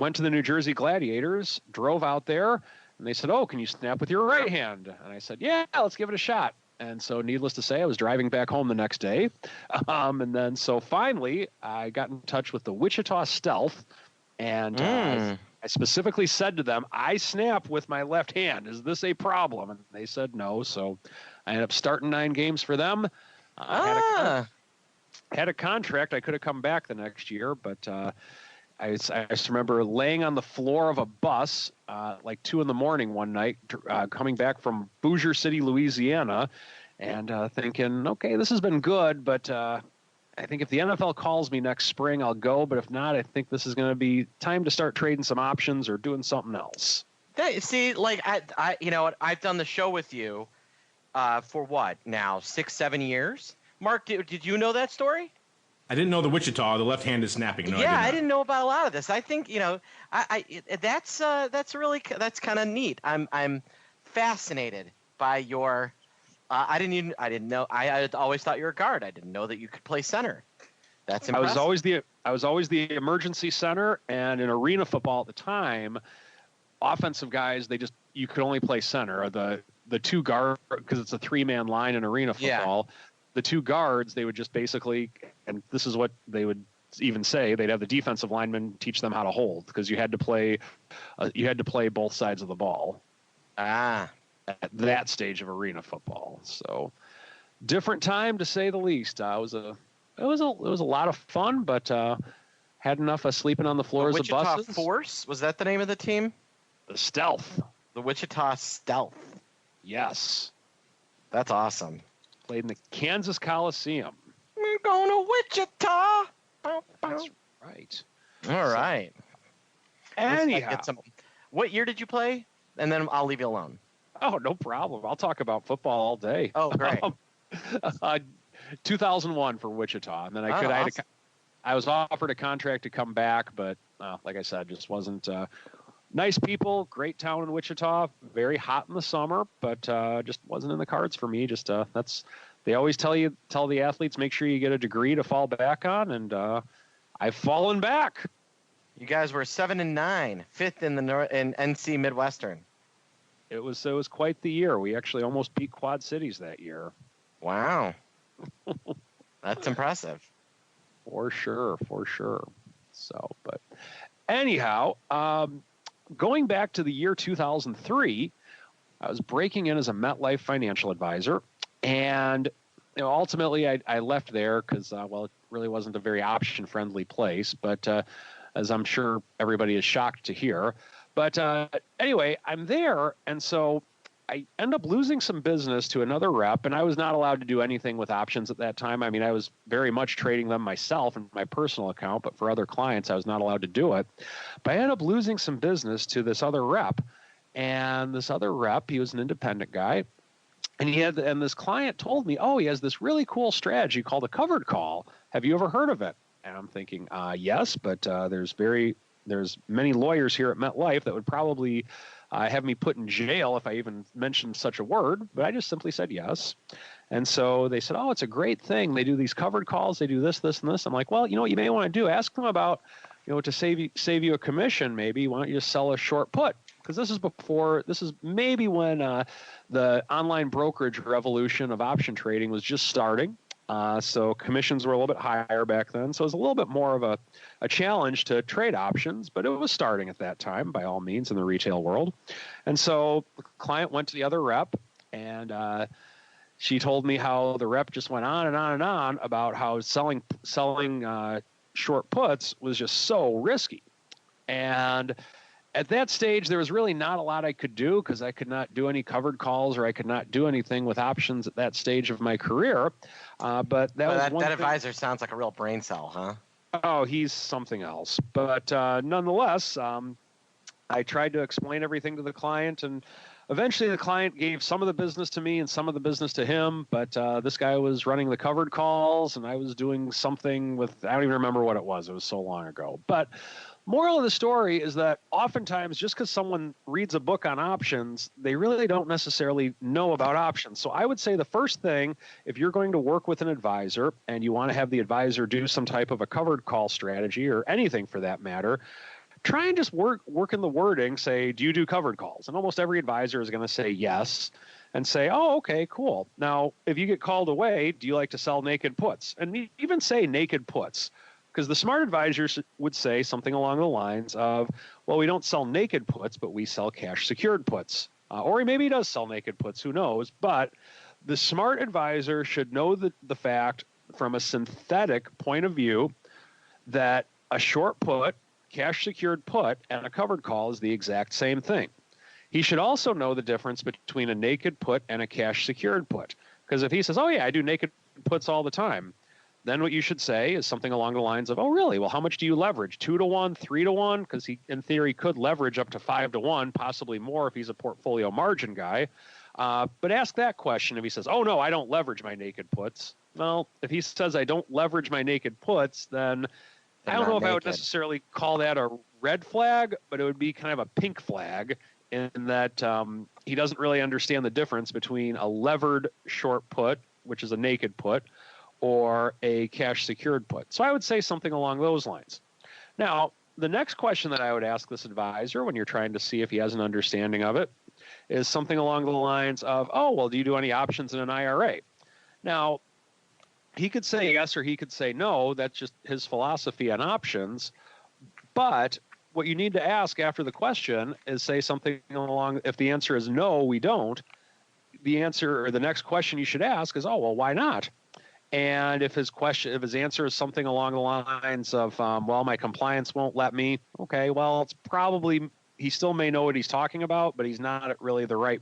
Went to the New Jersey Gladiators, drove out there, and they said, "Oh, can you snap with your right hand?" And I said, "Yeah, let's give it a shot." And so needless to say, I was driving back home the next day. And then so finally, I got in touch with the Wichita Stealth, and I specifically said to them, "I snap with my left hand. Is this a problem?" And they said no. So I ended up starting 9 games for them. Had a contract. I could have come back the next year, but I just remember laying on the floor of a bus like 2 a.m. one night, coming back from Bossier City, Louisiana, and thinking, okay, this has been good, but I think if the NFL calls me next spring, I'll go. But if not, I think this is going to be time to start trading some options or doing something else. See, like I you know what? I've done the show with you for what now, 6-7 years. Mark, did you know that story? I didn't know the left-handed snapping. No, yeah, I didn't know about a lot of this. I think that's kind of neat. I'm fascinated by your. I didn't know. I always thought you were a guard. I didn't know that you could play center. That's impressive. I was always the emergency center, and in arena football at the time, offensive guys you could only play center. The 2 guard, because it's a 3-man line in arena football. Yeah. The 2 guards, they would just basically, and this is what they would even say, they'd have the defensive linemen teach them how to hold, because you had to play both sides of the ball. At that stage of arena football. So different time, to say the least. It was a lot of fun, but had enough of sleeping on the floors of buses. Wichita Force, was that the name of the team? The Stealth. The Wichita Stealth. Yes. That's awesome. Played in the Kansas Coliseum. We're going to Wichita. That's right. All right. Anyhow. What year did you play? And then I'll leave you alone. Oh, no problem. I'll talk about football all day. Oh, great. 2001 for Wichita. And then I was offered a contract to come back, but like I said, just wasn't nice people, great town in Wichita, very hot in the summer, but just wasn't in the cards for me. Just they always tell the athletes, make sure you get a degree to fall back on, and I've fallen back. You guys were 7-9, 5th in the in NC Midwestern. It was quite the year. We actually almost beat Quad Cities that year. Wow. That's impressive. For sure. So, but anyhow, going back to the year 2003, I was breaking in as a MetLife financial advisor, and ultimately I left there because, well, it really wasn't a very option-friendly place, but as I'm sure everybody is shocked to hear. But anyway, I'm there, and so I end up losing some business to another rep, and I was not allowed to do anything with options at that time. I mean, I was very much trading them myself in my personal account, but for other clients, I was not allowed to do it. But I ended up losing some business to this other rep, and this other rep, he was an independent guy, and this client told me, oh, he has this really cool strategy called a covered call. Have you ever heard of it? And I'm thinking, yes, but there's many lawyers here at MetLife that would probably have me put in jail if I even mentioned such a word, but I just simply said yes. And so they said, oh, it's a great thing. They do these covered calls. They do this, this, and this. I'm like, well, you know what you may want to do? Ask them about, to save you a commission, maybe. Why don't you just sell a short put? Because this is maybe when the online brokerage revolution of option trading was just starting. So commissions were a little bit higher back then. So it was a little bit more of a challenge to trade options, but it was starting at that time, by all means, in the retail world. And so the client went to the other rep, and she told me how the rep just went on and on and on about how selling short puts was just so risky. And at that stage, there was really not a lot I could do because I could not do any covered calls, or I could not do anything with options at that stage of my career. But that advisor sounds like a real brain cell, huh? Oh, he's something else. But nonetheless, I tried to explain everything to the client, and eventually the client gave some of the business to me and some of the business to him. But this guy was running the covered calls, and I was doing something with, I don't even remember what it was. It was so long ago. But moral of the story is that oftentimes just because someone reads a book on options, they really don't necessarily know about options. So I would say the first thing, if you're going to work with an advisor and you want to have the advisor do some type of a covered call strategy or anything for that matter, try and just work in the wording, say, do you do covered calls? And almost every advisor is going to say yes and say, oh, okay, cool. Now, if you get called away, do you like to sell naked puts? And even say naked puts. Because the smart advisors would say something along the lines of, well, we don't sell naked puts, but we sell cash secured puts. Or maybe he does sell naked puts, who knows? But the smart advisor should know the fact from a synthetic point of view that a short put, cash secured put, and a covered call is the exact same thing. He should also know the difference between a naked put and a cash secured put. Because if he says, oh yeah, I do naked puts all the time, then what you should say is something along the lines of, oh, really? Well, how much do you leverage? 2-to-1, 3-to-1? Because he, in theory, could leverage up to 5-to-1, possibly more if he's a portfolio margin guy. But ask that question if he says, oh, no, I don't leverage my naked puts. Well, if he says I don't leverage my naked puts, then I don't know if I would necessarily call that a red flag, but it would be kind of a pink flag in that he doesn't really understand the difference between a levered short put, which is a naked put, or a cash secured put. So I would say something along those lines. Now, the next question that I would ask this advisor when you're trying to see if he has an understanding of it is something along the lines of, oh, well, do you do any options in an IRA? Now, he could say yes or he could say no. That's just his philosophy on options. But what you need to ask after the question is say something along, if the answer is no, we don't, the answer or the next question you should ask is, oh, well, why not? And if his answer is something along the lines of, well, my compliance won't let me, okay, well, it's probably, he still may know what he's talking about, but he's not really the right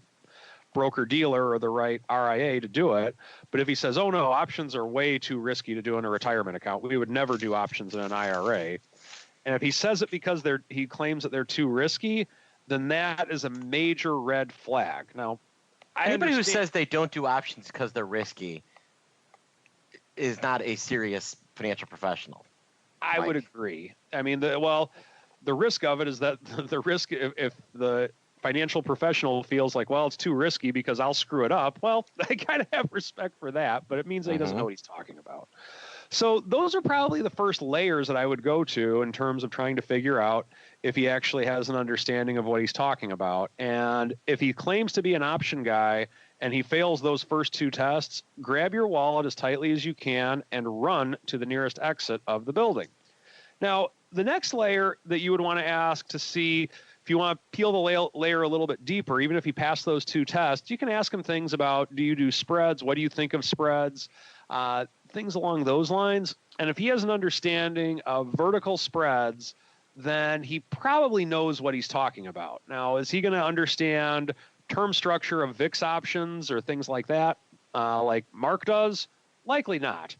broker dealer or the right RIA to do it. But if he says, oh, no, options are way too risky to do in a retirement account, we would never do options in an IRA. And if he says it because he claims that they're too risky, then that is a major red flag. Now, anybody who says they don't do options because they're risky is not a serious financial professional. I would agree. I mean, the risk of it is that the risk, if the financial professional feels like, well, it's too risky because I'll screw it up. Well, I kind of have respect for that, but it means that he doesn't know what he's talking about. So those are probably the first layers that I would go to in terms of trying to figure out if he actually has an understanding of what he's talking about. And if he claims to be an option guy and he fails those first two tests, grab your wallet as tightly as you can and run to the nearest exit of the building. Now, the next layer that you would want to ask to see if you want to peel the layer a little bit deeper, even if he passed those two tests, you can ask him things about, do you do spreads? What do you think of spreads? Things along those lines. And if he has an understanding of vertical spreads, then he probably knows what he's talking about. Now, is he going to understand term structure of VIX options or things like that, like Mark does? Likely not.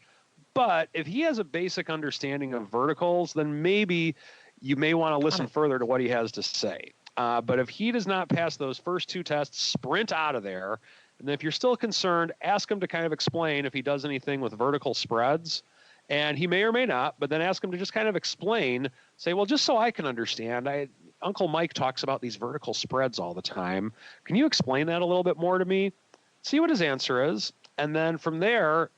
But if he has a basic understanding of verticals, then maybe you may want to listen further to what he has to say. But if he does not pass those first two tests, sprint out of there. And if you're still concerned, ask him to kind of explain if he does anything with vertical spreads. And he may or may not, but then ask him to just kind of explain, say, well, just so I can understand, Uncle Mike talks about these vertical spreads all the time. Can you explain that a little bit more to me? See what his answer is. And then from there,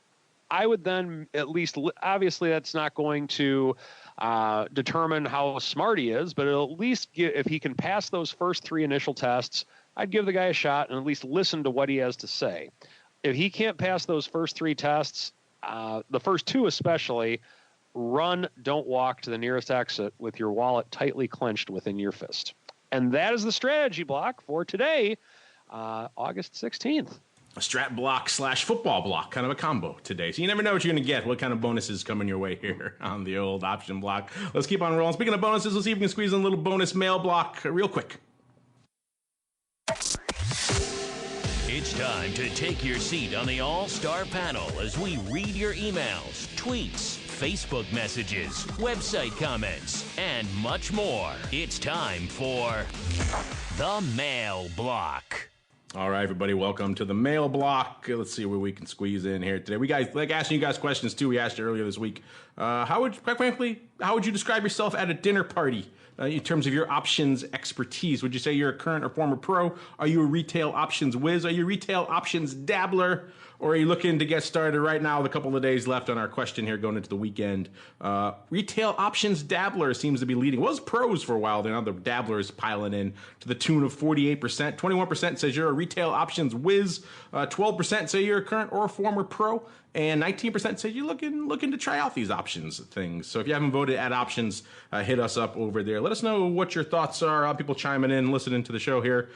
I would then at least, obviously that's not going to determine how smart he is, but it'll at least if he can pass those first three initial tests, I'd give the guy a shot and at least listen to what he has to say. If he can't pass those first three tests, the first two especially, run, don't walk to the nearest exit with your wallet tightly clenched within your fist. And that is the strategy block for today, August 16th. A strat block / football block, kind of a combo today. So you never know what you're going to get, what kind of bonuses coming your way here on the old option block. Let's keep on rolling. Speaking of bonuses, let's see if we can squeeze in a little bonus mail block real quick. It's time to take your seat on the All-Star panel as we read your emails, tweets, Facebook messages, website comments, and much more. It's time for the Mail Block. All right, everybody, welcome to the Mail Block. Let's see where we can squeeze in here today. We guys like asking you guys questions too. We asked you earlier this week. How would you describe yourself at a dinner party? In terms of your options expertise, would you say you're a current or former pro? Are you a retail options whiz? Are you a retail options dabbler? Or are you looking to get started right now with a couple of days left on our question here going into the weekend? Retail options dabbler seems to be leading. It was pros for a while. Now the dabblers piling in to the tune of 48%. 21% says you're a retail options whiz. 12% say you're a current or former pro. And 19% say you're looking to try out these options things. So if you haven't voted at options, hit us up over there. Let us know what your thoughts are. People chiming in, listening to the show here.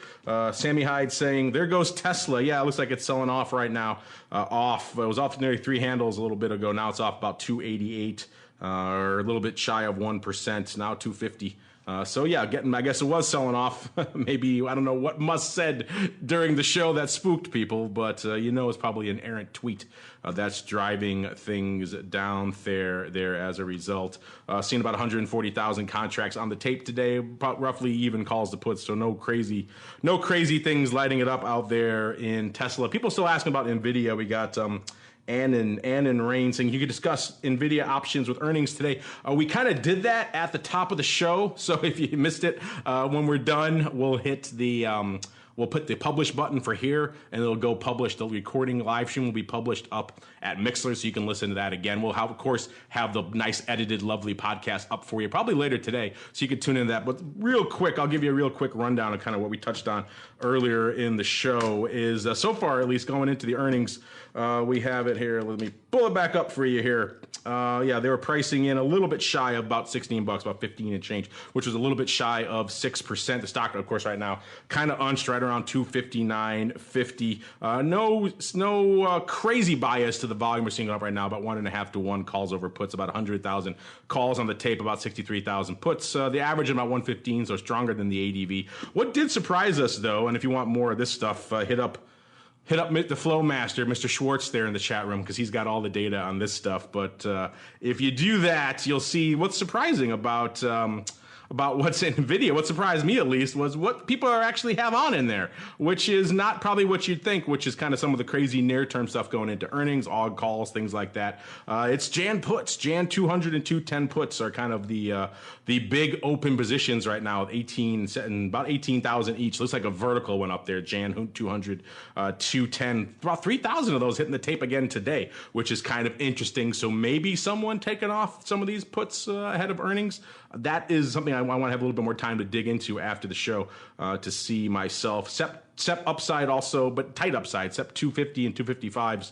Sammy Hyde saying, there goes Tesla. Yeah, it looks like it's selling off right now. It was off to nearly 3 handles a little bit ago. Now it's off about 288, or a little bit shy of 1%. Now 250. So yeah, I guess it was selling off. Maybe, I don't know what Musk said during the show that spooked people, but it's probably an errant tweet that's driving things down there as a result. Seen about 140,000 contracts on the tape today, roughly even calls to puts. So no crazy things lighting it up out there in Tesla. People still asking about Nvidia. We got Ann and Rain saying you could discuss Nvidia options with earnings today. We kind of did that at the top of the show, so if you missed it, when we're done, we'll hit the we'll put the publish button for here, and it'll go publish. The recording live stream will be published up at Mixler, so you can listen to that again. We'll of course have the nice edited, lovely podcast up for you probably later today, so you can tune into that. But real quick, I'll give you a real quick rundown of kind of what we touched on earlier in the show. Is so far, at least going into the earnings, we have it here. Let me pull it back up for you here. They were pricing in a little bit shy of about $16, about 15 and change, which was a little bit shy of 6%. The stock, of course, right now kind of unched right around 259.50. No crazy bias to the volume we're seeing up right now. About 1.5 to 1 calls over puts. About 100,000 calls on the tape. About 63,000 puts. The average about 115, so stronger than the ADV. What did surprise us though, and if you want more of this stuff, hit up the Flow Master, Mr. Schwartz, there in the chat room, because he's got all the data on this stuff. But if you do that, you'll see what's surprising about about what's in NVIDIA. What surprised me, at least, was what people are actually have on in there, which is not probably what you'd think, which is kind of some of the crazy near-term stuff going into earnings, AUG calls, things like that. It's Jan puts. Jan 200 and 210 puts are kind of the big open positions right now, about 18,000 each. Looks like a vertical went up there. Jan 200, 210, about 3,000 of those hitting the tape again today, which is kind of interesting. So maybe someone taking off some of these puts ahead of earnings. That is something I want to have a little bit more time to dig into after the show to see myself. SEP upside also, but tight upside. SEP 250 and 255s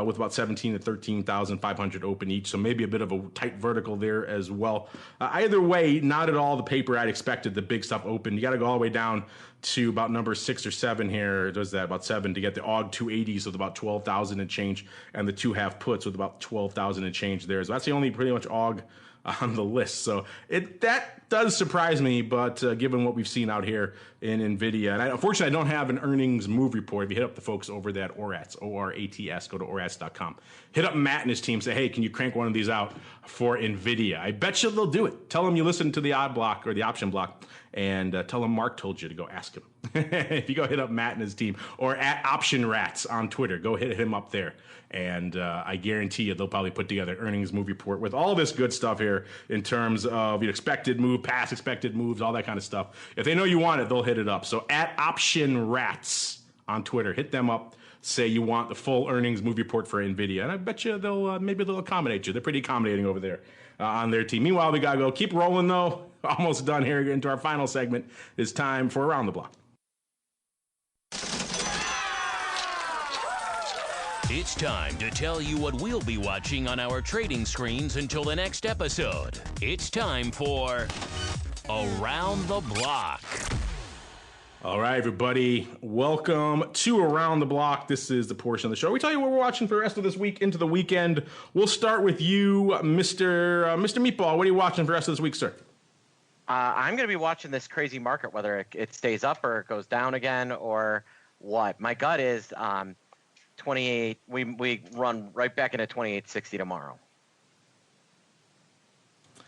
with about 17 to 13,500 open each. So maybe a bit of a tight vertical there as well. Either way, not at all the paper I'd expected. The big stuff open. You got to go all the way down to about number 6 or 7 here. Does that about 7 to get the AUG 280s with about 12,000 and change, and the 2.5 puts with about 12,000 and change there. So that's the only pretty much AUG on the list. So that does surprise me, but given what we've seen out here in NVIDIA, and unfortunately I don't have an earnings move report. If you hit up the folks over there at ORATS, ORATS, go to ORATS.com. Hit up Matt and his team, say, hey, can you crank one of these out for NVIDIA? I bet you they'll do it. Tell them you listen to the odd block or the option block, and tell them Mark told you to go ask him. If you go hit up Matt and his team, or at Option Rats on Twitter, go hit him up there. And I guarantee you they'll probably put together earnings move report with all this good stuff here in terms of expected move, past expected moves, all that kind of stuff. If they know you want it, they'll hit it up. So at Option Rats on Twitter, hit them up. Say you want the full earnings move report for NVIDIA. And I bet you maybe they'll accommodate you. They're pretty accommodating over there on their team. Meanwhile, we got to go. Keep rolling, though. Almost done here. Into our final segment. It's time for Around the Block. It's time to tell you what we'll be watching on our trading screens until the next episode. It's time for Around the Block. All right, everybody. Welcome to Around the Block. This is the portion of the show we tell you what we're watching for the rest of this week into the weekend. We'll start with you, Mr. Meatball. What are you watching for the rest of this week, sir? I'm going to be watching this crazy market, whether it stays up or it goes down again or what. My gut is 28. We run right back into 28.60 tomorrow.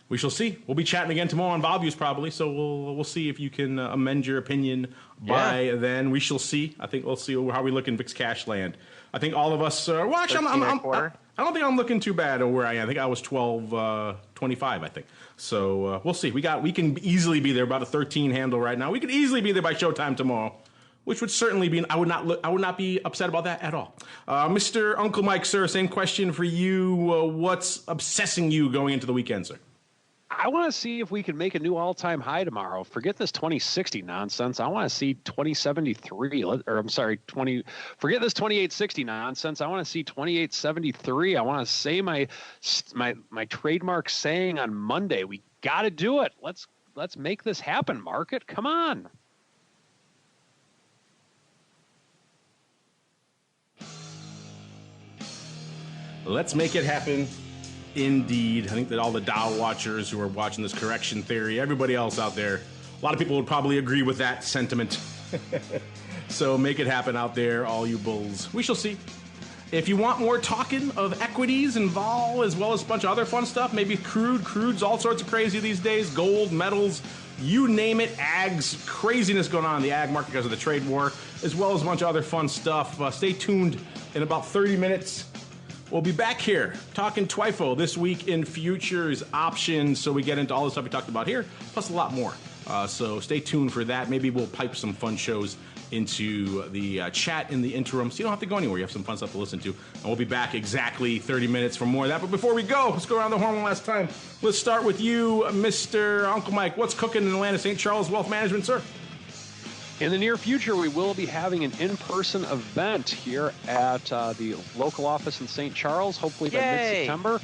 We shall see. We'll be chatting again tomorrow on Values probably, so we'll see if you can amend your opinion by then. We shall see. I think we'll see how we look in VIX cash land. I think all of us. Well, actually, I don't think I'm looking too bad where I am. I think I was 12.25. I think so. We'll see. We can easily be there about a 13 handle right now. We could easily be there by showtime tomorrow, which would certainly be. I would not be upset about that at all. Mr. Uncle Mike, sir, same question for you. What's obsessing you going into the weekend, sir? I want to see if we can make a new all-time high tomorrow. Forget this 2060 nonsense. I want to see 2073. Forget this 2860 nonsense. I want to see 2873. I want to say my trademark saying on Monday. We got to do it. Let's make this happen, market. Come on. Let's make it happen. Indeed. I think that all the Dow watchers who are watching this correction theory, everybody else out there, a lot of people would probably agree with that sentiment. So make it happen out there, all you bulls. We shall see. If you want more talking of equities and vol, as well as a bunch of other fun stuff, maybe crude's all sorts of crazy these days, gold, metals, you name it, ags, craziness going on in the ag market because of the trade war, as well as a bunch of other fun stuff. Stay tuned in about 30 minutes. We'll be back here talking TWIFO this week in futures options. So we get into all the stuff we talked about here, plus a lot more. So stay tuned for that. Maybe we'll pipe some fun shows into the chat in the interim. So you don't have to go anywhere. You have some fun stuff to listen to. And we'll be back exactly 30 minutes for more of that. But before we go, let's go around the horn one last time. Let's start with you, Mr. Uncle Mike. What's cooking in Atlanta St. Charles Wealth Management, sir? In the near future, we will be having an in-person event here at the local office in St. Charles, hopefully by mid-September.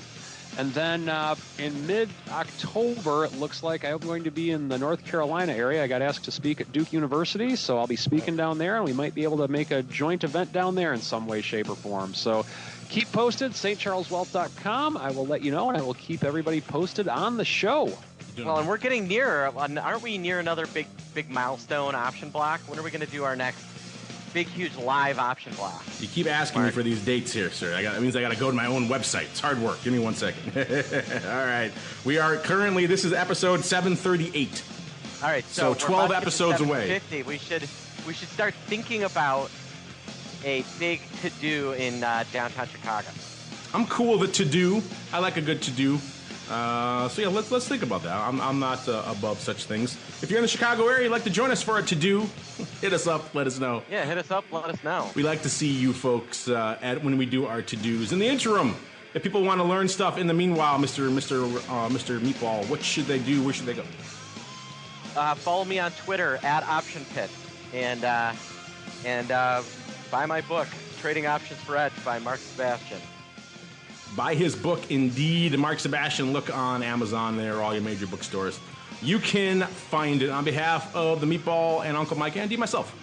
And then in mid-October, it looks like I'm going to be in the North Carolina area. I got asked to speak at Duke University, so I'll be speaking down there, and we might be able to make a joint event down there in some way, shape, or form. So keep posted, stcharleswealth.com. I will let you know, and I will keep everybody posted on the show. Well, and we're getting nearer. Aren't we near another big milestone option block? When are we going to do our next big, huge live option block. You keep asking me for these dates here, sir. That means I got to go to my own website. It's hard work. Give me 1 second. All right. We are currently, this is episode 738. All right. So 12 episodes away. We should start thinking about a big to-do in downtown Chicago. I'm cool with to-do. I like a good to-do. So yeah, let's think about that. I'm not above such things. If you're in the Chicago area, you'd like to join us for a to-do, hit us up, let us know. Yeah, hit us up, let us know. We like to see you folks when we do our to-dos. In the interim, if people want to learn stuff in the meanwhile, Mr. Meatball, what should they do? Where should they go? Follow me on Twitter @OptionPit and buy my book, Trading Options for Edge by Mark Sebastian. Buy his book, indeed. Mark Sebastian. Look on Amazon there, all your major bookstores. You can find it. On behalf of the Meatball and Uncle Mike and myself,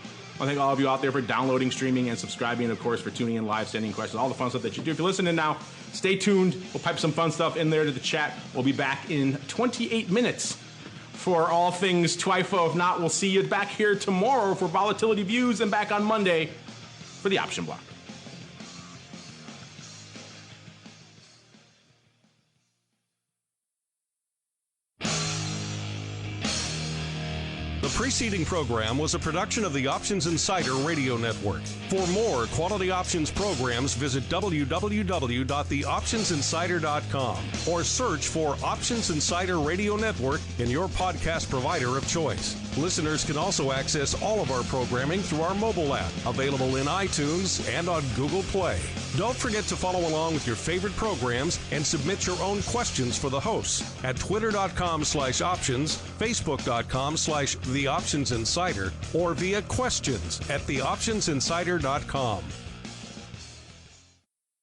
I thank all of you out there for downloading, streaming, and subscribing, and of course for tuning in live, sending questions, all the fun stuff that you do. If you're listening now, stay tuned. We'll pipe some fun stuff in there to the chat. We'll be back in 28 minutes for all things TWIFO. If not, we'll see you back here tomorrow for Volatility Views and back on Monday for the Option Block. The preceding program was a production of the Options Insider Radio Network. For more quality options programs, visit www.theoptionsinsider.com or search for Options Insider Radio Network in your podcast provider of choice. Listeners can also access all of our programming through our mobile app, available in iTunes and on Google Play. Don't forget to follow along with your favorite programs and submit your own questions for the hosts at twitter.com/options, facebook.com/theoptionsinsider, or via questions@theoptionsinsider.com.